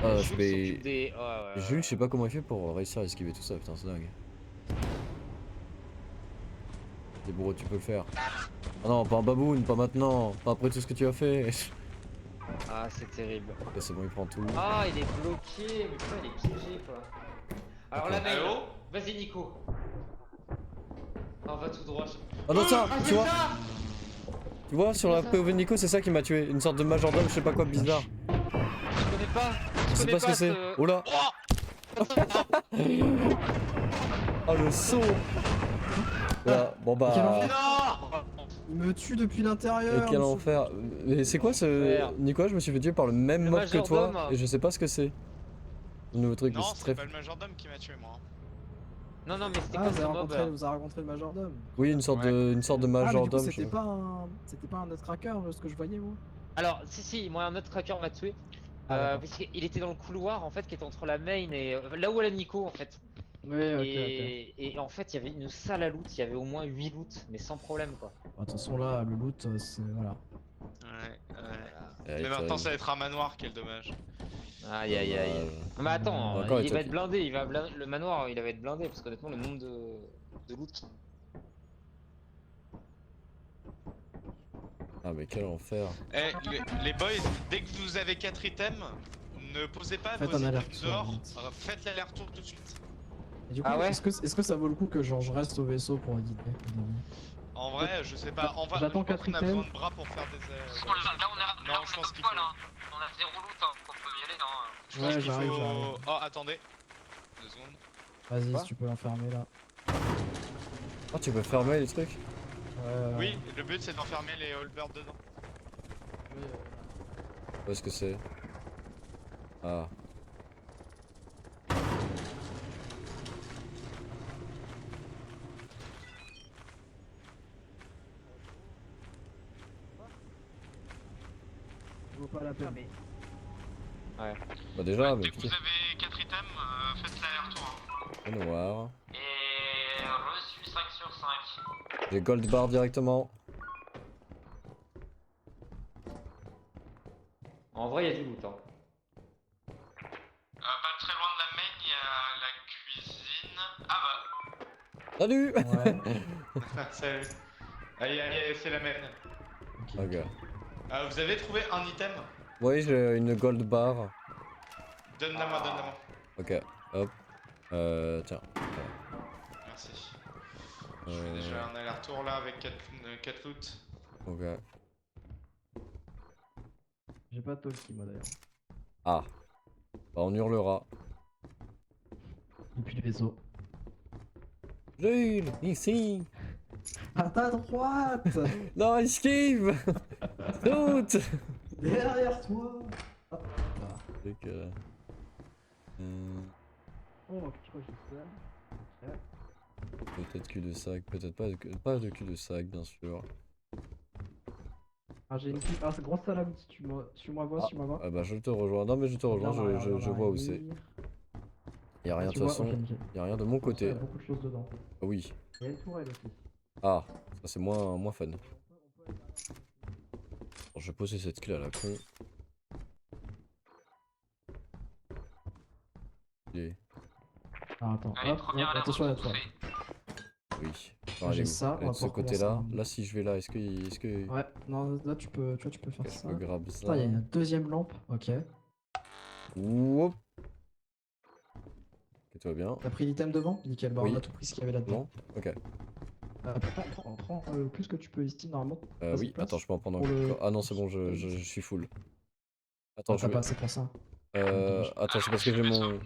Ah, Jules mais s'occupe des. Ouais. Jules je sais pas comment il fait pour réussir à esquiver tout ça, putain c'est dingue. Des bourreaux tu peux le faire. Ah non pas un baboon, pas maintenant, pas après tout ce que tu as fait. Ah, c'est terrible. Là, c'est bon il prend tout. Ah, il est bloqué, mais putain, il est piégé quoi. Alors la main. Allô Vas-y, Nico. Ah, on va tout droit. Ah non ça, Ah, tu c'est vois, ça. tu vois sur la ça. POV de Nico c'est ça qui m'a tué, une sorte de majordome je sais pas quoi bizarre. Je connais pas. Je sais pas ce que c'est. ce- Oh là. Oh le saut. Là, bon Quel bah. enfer. Non. Il me tue depuis l'intérieur. Et quel me enfer. Mais c'est quoi ce. Enfer. Nicolas, je me suis fait tuer par le même Le mob que toi majordome. et je sais pas ce que c'est. Le nouveau truc, mais Non, c'est c'est très. pas le majordome qui m'a tué moi. Non, mais c'était Ah, quoi vous ce avez mob rencontré, vous avez rencontré le majordome. Oui, une sorte de Ah, mais du coup, majordome. je c'était sais. pas un Nutcracker, ce que je voyais, moi. Alors, si, moi un autre tracker m'a tué. Ah, d'accord. Parce qu'il était dans le couloir en fait qui était entre la main et là où elle est Nico en fait. Oui, ok, Et en fait il y avait une salle à loot, il y avait au moins 8 loot, mais sans problème quoi. De toute façon, là, le loot, c'est. Voilà. Ouais. Ouais, Mais maintenant terrible. ça va être un manoir, quel dommage. Aïe. Dommage. Mais attends, Encore, il il va t'a- être blindé, le manoir il va être blindé parce qu'honnêtement le nombre de loot. Ah, mais quel enfer. Eh, les boys, dès que vous avez 4 items, ne posez pas Faites vos un items aller-retour, dehors, vite. faites l'aller-retour tout de suite. Et du coup, Ah ouais est-ce que ça vaut le coup que genre, je reste au vaisseau pour guider au début? En vrai, je sais pas, on va. J'attends je pense qu'on a 4 items. besoin de bras pour faire des. Non, je pense qu'il faut. On a 0 loot, hein, on peut y aller non. Je pense Ouais, qu'il j'arrive, faut. j'arrive. Oh, attendez. 2 secondes. Vas-y, Quoi si tu peux l'enfermer là. Ah, tu peux fermer les trucs? Oui, le but c'est d'enfermer les Allbirds dedans. Où est-ce que c'est? Ah. la peine. mais... Bah déjà, Ouais, mais dès que vous putain, avez 4 items, faites l'aller-retour. au noir. Et reçu 5 sur 5. J'ai gold bar directement. En vrai, il y a du loot. Hein. Pas très loin de la main, il y a la cuisine. Ah bah. Salut. Ouais. Salut. Allez, c'est la main. Ok. Vous avez trouvé un item? Oui, j'ai une gold bar. Donne-la moi, donne-la moi. Ok, hop. Tiens. Merci. Je fais déjà un aller-retour là avec 4 loot. Ok. J'ai pas de talkie moi d'ailleurs. Ah. Bah, on hurlera. Depuis le vaisseau. Jules, ici. À ta droite. Non, esquive. Saute. Derrière toi. Ah. Donc, Oh, je crois que je sais. peut-être cul de sac, peut-être pas de cul de sac, bien sûr. Ah, j'ai une fille. Ah, c'est grosse salle à outils. Tu m'envoies, Ah, tu m'envoies. ah bah je te rejoins. Non mais je te rejoins, je vois où c'est. Y a rien de toute façon, y a rien de mon Il y côté. a beaucoup de choses dedans. Ah oui. Il y a une tourelle aussi. Ah, ça c'est moins fun. Bon, je vais poser cette clé à la con. Et... Ah, attends. Allez, Hop, première hop, alerte attention à la repoussée. tourelle. Oui. Moi, j'ai ça, on va de ce pouvoir côté-là. commencer à- Là si je vais là, est-ce que... Ouais, non, là tu peux, tu vois, tu peux faire Ok, je ça. peux grab ça. Putain, il y a une deuxième lampe. Ok. Whoop. Ok, tout va bien. T'as pris l'item devant? Nickel, bah Oui. on a tout pris ce qu'il y avait là-dedans. Bon, ok. Prends le plus que tu peux ici normalement. Pas assez Oui, de place. attends, je peux en prendre Pour le- encore. Ah non, c'est bon, je suis full. Attends, Ah, je t'as vais... pas assez pour ça. Attends, c'est parce que j'ai mon...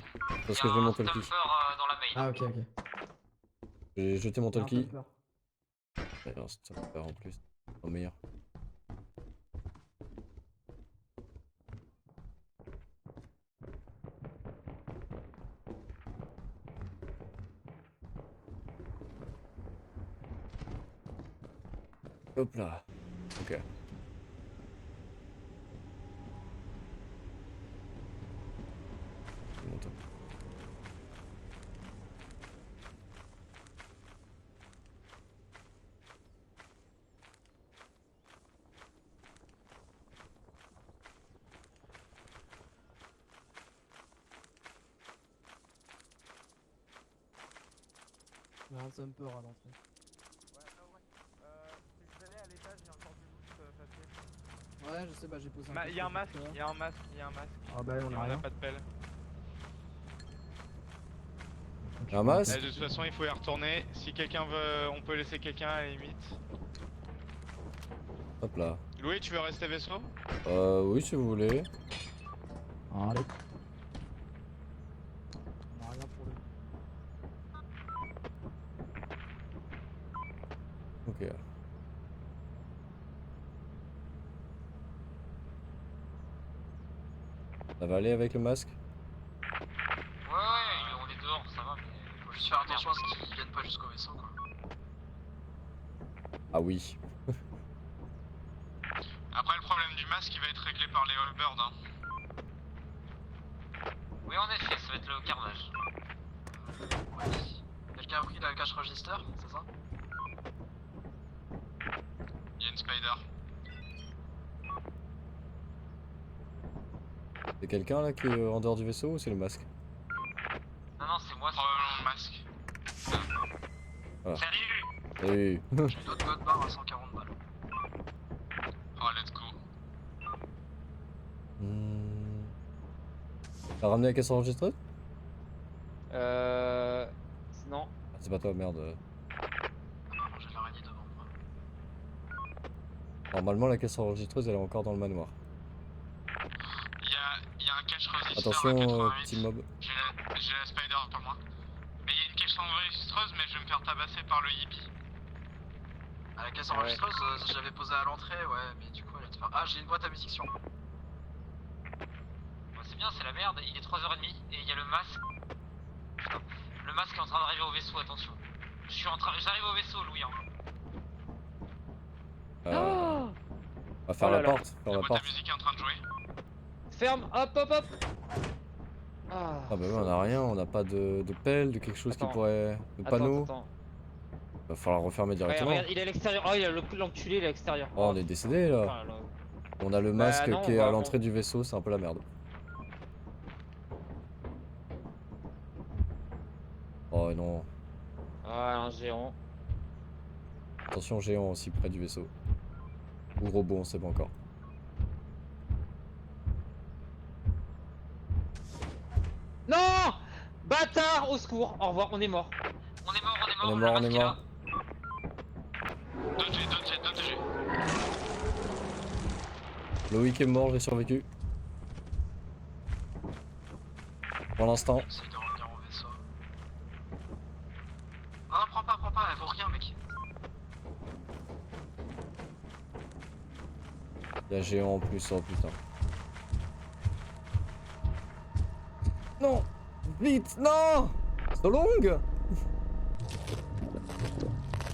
Parce que j'ai mon talkie. Dans la main. Ah, ok, ok. J'ai jeté mon Il y a un talkie. tupper. Ouais, alors, c'est super en plus. Oh, meilleur. Hop là. Ok. C'est mon top. Il y a un jumper à l'entrée. Si vous allez à l'étage, il y a encore du loot papier. Ouais, je sais, bah j'ai posé un Il y a un masque, il y a un masque, il y a un masque. Ah, bah on Et a on rien. a pas de pelle. Un masque? De toute façon, il faut y retourner. Si quelqu'un veut, on peut laisser quelqu'un à la limite. Hop là. Louis, tu veux rester vaisseau? Oui, si vous voulez. Allez. On a rien pour le. Ok. Ça va aller avec le masque? Ouais, on est dehors, ça va, mais Faut juste faire attention à ce qu'ils viennent pas jusqu'au vaisseau quoi. Ah oui. Après, le problème du masque, il va être réglé par les Allbirds. Hein. Oui, en effet, ça va être le carnage. Oui. Quelqu'un a pris la cache register, c'est ça? Il y a une spider. C'est quelqu'un là qui est en dehors du vaisseau ou c'est le masque? Non, c'est moi. Probablement le masque. Salut. Salut. J'ai une autre code barre à 140 balles. Oh, let's go. T'as ramené la caisse enregistreuse? Non. Ah, c'est pas toi, merde. Non, j'ai l'araignée devant moi. Normalement, la caisse enregistreuse elle est encore dans le manoir. Il y a un cache register à Attention, 88. petit mob. J'ai la spider sur moi. Mais il y a une cache enregistreuse, mais je vais me faire tabasser par le hippie. À la caisse Ouais. enregistreuse, j'avais posé à l'entrée, ouais, mais du coup elle va te faire. Ah, j'ai une boîte à musique sur moi. C'est bien, c'est la merde, il est 3h30 et il y a le masque. Putain, le masque est en train d'arriver au vaisseau, attention. J'arrive au vaisseau, Louis. Hein. On va faire Oh la là là. porte. Faire La la boîte porte. à musique est en train de jouer. ferme, hop hop hop. Ah bah ouais, on a rien, on n'a pas de pelle, de quelque chose Attends. qui pourrait... De Attends, panneau. attends. Va falloir refermer Ouais, directement. regarde, il est à l'extérieur. Oh, il a l'enculé, il est à l'extérieur. Oh, on est décédé là. Enfin, là. On a le Bah masque non, qui on est va- à l'entrée du vaisseau, c'est un peu la merde. Oh non. Ah, un géant. Attention géant aussi près du vaisseau. Ou robot, on sait pas encore. Non! Bâtard! Au secours! Au revoir, on est mort. On est mort, On est le mort, on masque est est là. mort. D'autres G. Loïc est mort, j'ai survécu. Pour l'instant. Essaye de revenir au vaisseau. Non, prends pas, elle vaut rien, mec. Il y a géant en plus, oh putain. Non! Vite! Non! So long!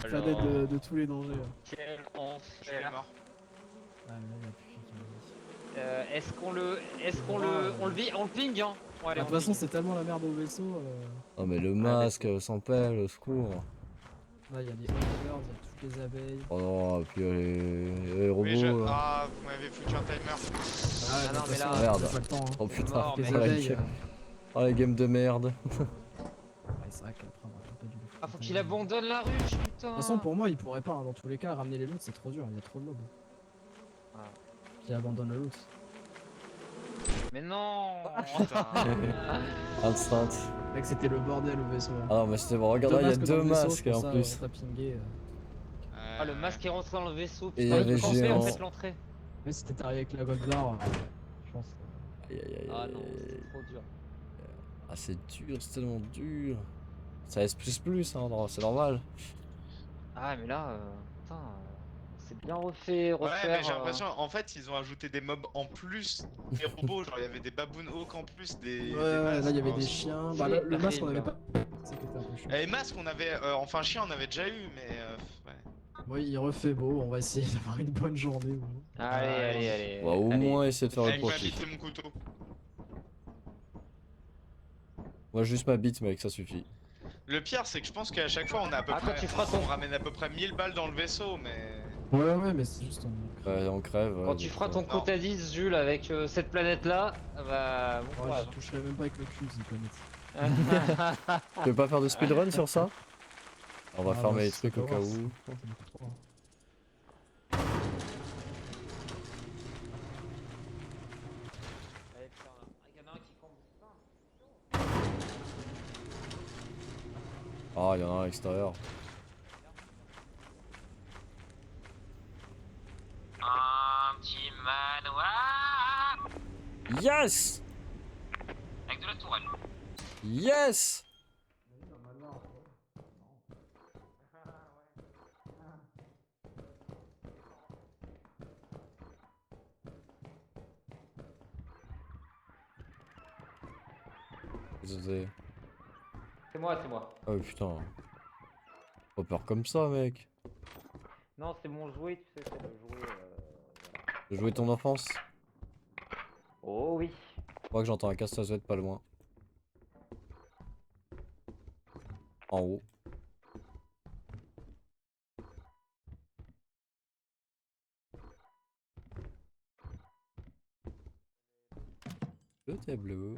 Planète de tous les dangers. Quel Je suis enfer. mort. Ah, mais là, il y a plus qui Est-ce qu'on le ping hein? Ouais, allez, De toute on le façon, ping. c'est tellement la merde au vaisseau. Oh mais le masque sans pelle, au secours. Là, il y a des honeybears, il y a toutes les abeilles. Oh non, et puis les robots. Oui, là. Ah, vous m'avez foutu un timer. Ah, non, de toute mais là- façon, Merde. on a pas le temps. Hein. Oh putain, mort, Les mec. oh, la abeilles. game. Oh la game de merde. Ouais, c'est vrai qu'après, on va pas du tout. Ah, faut qu'il abandonne la ruche, putain. De toute façon, pour moi, il pourrait pas. Hein. Dans tous les cas, ramener les loots, c'est trop dur. Il y a trop de mobs. Ah. Qui abandonne le loot. Mais non. Putain. Instant. Mec, c'était le bordel au vaisseau. Hein. Ah non mais c'était bon, regarde là, il y a deux masques en plus. T'as pingé. Ah, le masque est rentré dans le vaisseau. Et il y putain, avait je pensais, géant. en fait l'entrée. Mais si t'étais arrivé avec la Gold Bar, je pense. Aïe aïe aïe. Ah non, c'est trop dur. Ah c'est dur, c'est tellement dur. Ça S++, hein, non, c'est normal. Ah, mais là, putain, c'est bien refait, Ouais, refaire. mais j'ai l'impression, en fait, ils ont ajouté des mobs en plus des robots. Genre, il y avait des baboon hawk en plus, des. Ouais, là, il y avait masques. des chiens. C'est Bah, le masque, on terrible. avait pas. C'est qui était un peu chiant. Et les masques, on avait. Enfin, chien, on avait déjà eu, mais. Ouais. Oui, il refait beau. On va essayer d'avoir une bonne journée. Bon. Allez. On va au allez. moins essayer de faire le Avec ma profit. bite et mon couteau. Moi juste ma bite mec, ça suffit. Le pire, c'est que je pense qu'à chaque fois, on a à peu Ah, près. quand tu feras ton- On ramène à peu près 1000 balles dans le vaisseau, mais. Ouais, mais c'est juste. Ouais, on crève. Quand ouais, tu donc, feras ton Non. quota 10, Jules, avec cette planète-là, bah, bon Ouais, courage. je toucherai même pas avec le cul, cette planète. Tu veux pas faire de speedrun sur ça? On va Ah, fermer non, les c'est trucs au pas cas grave, où. c'est beaucoup trop. Allez, putain, il y en a un qui comble. Putain. Ah, il y en a un à l'extérieur. Un petit manoir Yes! avec de la tourelle. Yes! Désolé. C'est moi. Oh putain. Pas peur comme ça mec. Non, c'est mon jouet, tu sais, c'est le jouet. De jouer ton enfance. Oh oui. Je crois que j'entends un casse-noisette pas loin. En haut. Le tableau.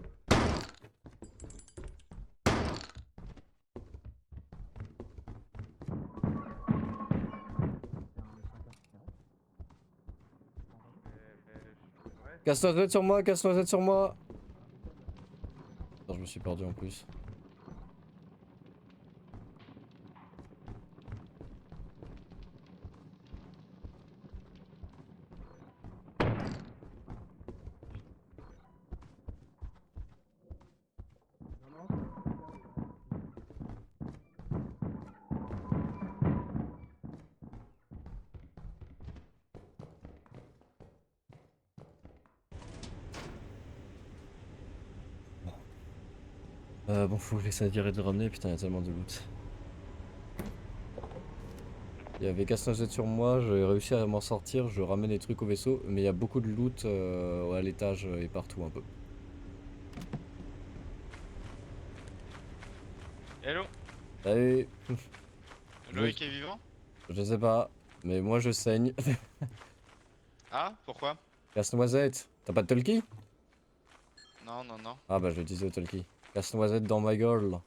Casse-noisette sur moi, casse-noisette sur moi. Attends, je me suis perdu en plus. Bon, faut que j'essaie de le ramener, putain, il y a tellement de loot. Il y avait casse-noisette sur moi, j'ai réussi à m'en sortir, je ramène les trucs au vaisseau, mais il y a beaucoup de loot à l'étage et partout un peu. Hello, Allez, Loïc est vivant? je sais pas, mais moi je saigne. Ah, pourquoi? Casse-noisette, t'as pas de talkie? Non, non, non. Ah bah je le disais au talkie. Casse-noisette dans ma gueule.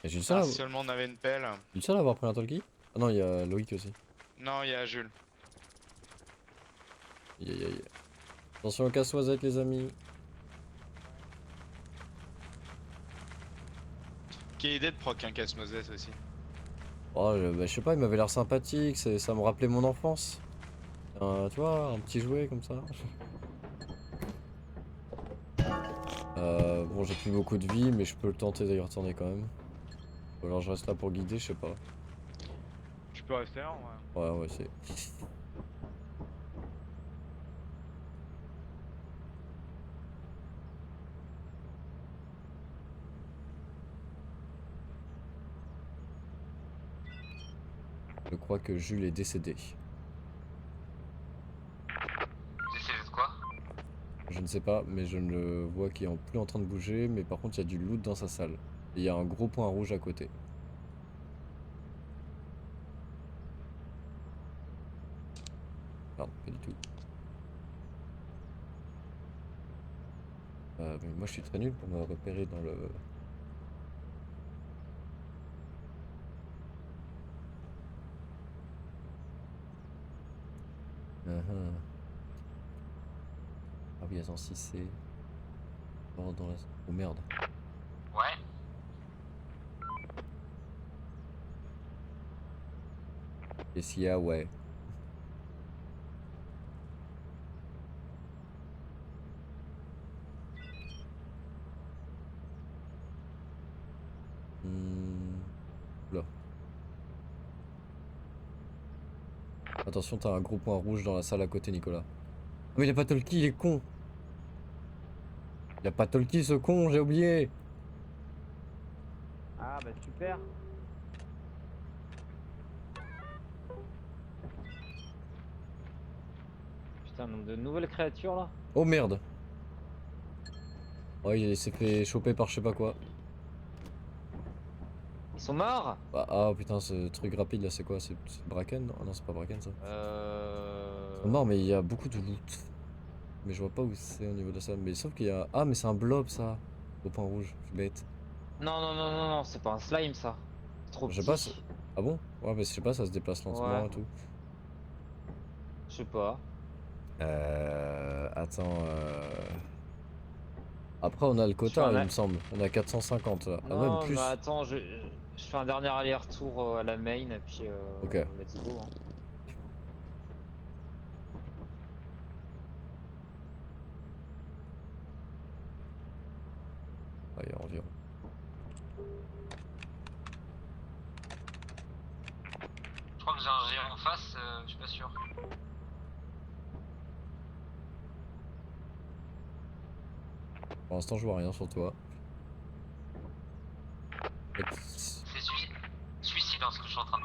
Et j'ai le seul Ah, à... si seulement on avait une pelle. le seul à avoir pris un talkie? Ah non, il y a Loïc aussi. Non, il y a Jules. Aïe aïe aïe. Attention au casse-noisette les amis. Quelle idée de proc un casse-noisette aussi. Oh, bah, je sais pas, il m'avait l'air sympathique, ça me rappelait mon enfance. Tu vois, un petit jouet comme ça. Bon, j'ai plus beaucoup de vie, mais je peux le tenter d'y retourner quand même. Ou alors je reste là pour guider, je sais pas. Tu peux rester là, ouais. Ouais, on va essayer. Je crois que Jules est décédé. Décédé de quoi? Je ne sais pas, mais je ne le vois qui est plus en train de bouger, mais par contre il y a du loot dans sa salle. Et il y a un gros point rouge à côté. Pardon, pas du tout. Mais moi je suis très nul pour me repérer dans le... Ah oui, attends, si c'est... Oh, dans la... Oh merde. Ouais. Qu'est-ce qu'il y a, ouais. Oula. Attention, t'as un gros point rouge dans la salle à côté, Nicolas. Ah, mais il a pas Tolki, il est con. Il a pas Tolki, ce con, j'ai oublié. Ah bah super. Putain, nombre de nouvelles créatures là. Oh merde. Oh, il s'est fait choper par je sais pas quoi. Ils sont morts. Ah putain, ce truc rapide là, c'est quoi? C'est Bracken? Non, ah non, c'est pas Bracken ça. Ils sont morts, mais il y a beaucoup de loot. Mais je vois pas où c'est au niveau de ça. Mais sauf qu'il y a... Ah, mais c'est un blob ça. Au point rouge, je suis bête. Non, non, non, non, non, c'est pas un slime ça. C'est trop Je sais petit. pas, ah bon? Ouais, mais je sais pas, ça se déplace lentement Ouais. et tout. Je sais pas. Attends, Après, on a le quota, un il a- me semble. On a 450 là. Ah, même Non, plus. mais attends, je fais un dernier aller-retour à la main et puis Ok. let's go. Hein. Ouais, environ. Je crois que j'ai un géant en face, je suis pas sûr. Pour l'instant, je vois rien sur toi. C'est suicide hein, ce que je suis en train de...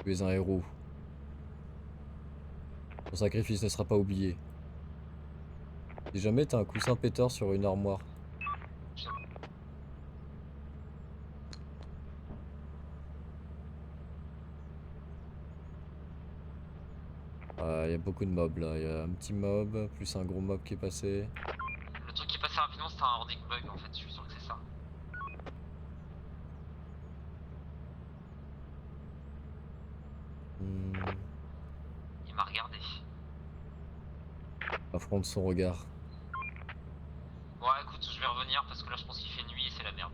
Tu es un héros. Ton sacrifice ne sera pas oublié. Si jamais t'as un coussin péteur sur une armoire. Il y a beaucoup de mobs là. Il y a un petit mob, plus un gros mob qui est passé. Le truc qui est passé rapidement, c'était un hoarding bug en fait, je suis sûr que c'est ça. Il m'a regardé. Affronte son regard. Ouais, écoute, je vais revenir parce que là, je pense qu'il fait nuit et c'est la merde.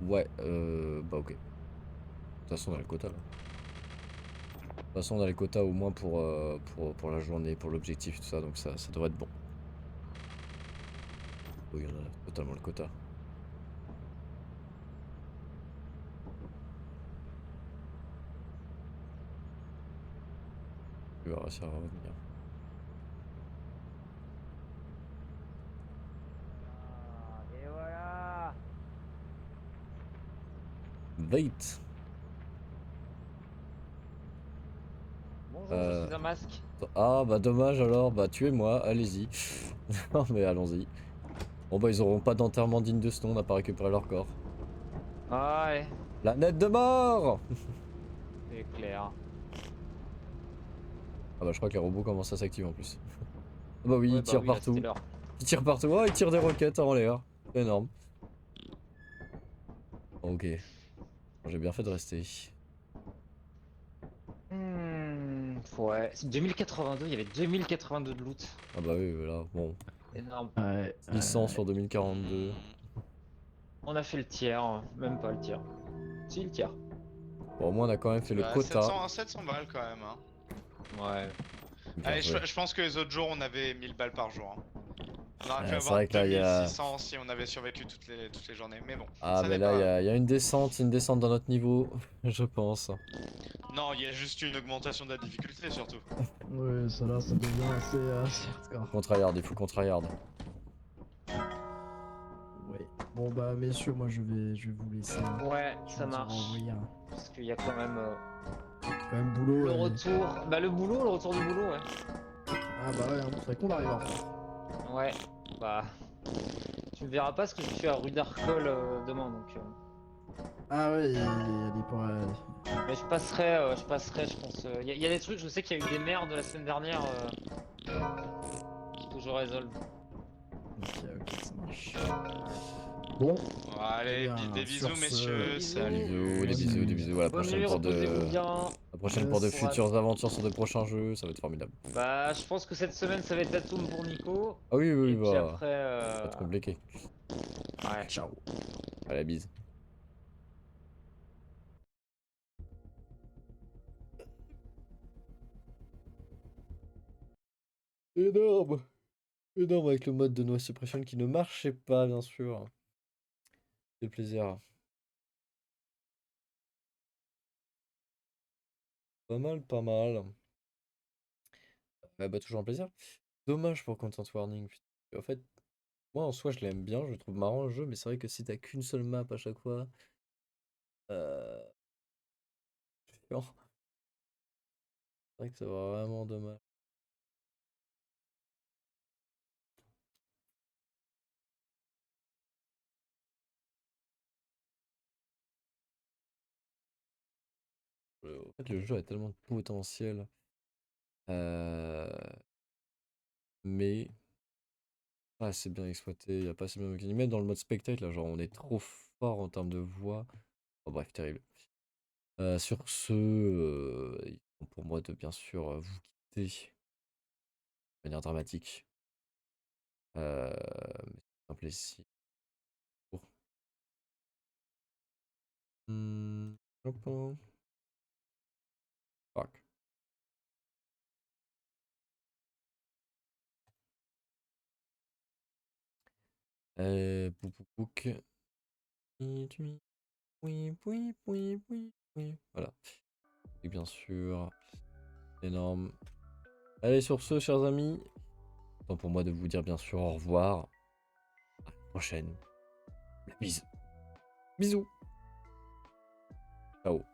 Ouais, bah ok. De toute façon, on a le quota là. De toute façon, on a le quota au moins pour la journée, pour l'objectif, tout ça, donc ça devrait être bon. Oui, on a totalement le quota. Tu vas réussir à revenir. Et voilà. Vite. Bonjour, je suis un masque. Ah bah dommage alors, bah tuez-moi, allez-y. Non mais allons-y. Bon bah ils auront pas d'enterrement digne de ce nom, on n'a pas récupéré leur corps. Ah ouais, La nette de mort. c'est clair. Ah bah je crois que les robots commencent à s'activer en plus. Ah bah oui, Ouais, ils tirent oui, là, partout. c'était l'heure. Ils tirent partout, oh ils tirent des roquettes en l'air. C'est énorme. Ok. Bon, j'ai bien fait de rester. Ouais, c'est 2082, il y avait 2082 de loot. Ah bah oui, là, bon. Énorme. Ouais. 600 sur 2042. On a fait le tiers, même pas le tiers. Si, le tiers. Bon au moins on a quand même fait le Bah, quota. 700 balles quand même. Hein. Ouais. Bien Allez, joué. je pense que les autres jours on avait 1000 balles par jour. Hein. On aurait pu C'est avoir vrai que là il y a... 2600 si on avait survécu toutes les journées. Mais bon, Ah ça mais n'est là pas il y grave. a, il y a une descente dans notre niveau, je pense. Non, il y a juste une augmentation de la difficulté surtout. Ouais, ça là, ça devient assez hardcore. Contrariard, il faut contrariard. Ouais. Bon bah messieurs, moi je vais vous laisser. Ouais, Je ça vais vous marche. renvoyer, hein. Parce qu'il y a quand même Quand même boulot. le et- retour. Bah, le boulot, le retour du boulot, ouais. Ah bah ouais, hein, c'est vrai qu'on arrive en retard. Ouais, bah. Tu me verras pas parce que je suis à rue d'Arcole demain donc. Ah ouais, il est pas. Mais je passerai, je pense. Il y a des trucs, je sais qu'il y a eu des merdes la semaine dernière. Faut que je résolve. Ok, ça marche. Bon, Bon, allez, bien, des bisous sur ce- messieurs, Bisous. salut. Des bisous, des bisous. À la Bonne prochaine nuit, pour de... reposez-vous bien. La prochaine pour de Yes. futures aventures sur de prochains jeux, ça va être formidable. Bah, je pense que cette semaine ça va être Atom pour Nico. Ah oui, oui, Et puis bah... après. Ça va être compliqué. Ouais. ciao. À la bise. Énorme. Énorme avec le mode de noise suppression qui ne marchait pas, bien sûr. C'est plaisir. Pas mal, pas mal. Ouais, bah toujours un plaisir. Dommage pour Content Warning. Putain. En fait, moi en soi je l'aime bien, je le trouve marrant le jeu, mais c'est vrai que si t'as qu'une seule map à chaque fois, c'est chiant. C'est vrai que c'est vraiment dommage. En fait, le jeu a tellement de potentiel, euh, mais pas assez bien exploité, il n'y a pas assez bien mécanique. Même dans le mode spectacle, là, genre on est trop fort en termes de voix. Oh, bref, terrible. Sur ce, il faut pour moi de bien sûr vous quitter de manière dramatique. Mais c'est un plaisir. Hop, hop. Fuck. Poup, poup, pouc. Oui, oui, oui, oui, oui, oui. Voilà. Et bien sûr, énorme. Allez, sur ce, chers amis, temps pour moi de vous dire bien sûr au revoir. À la prochaine. Bisous. Bisous. Ciao.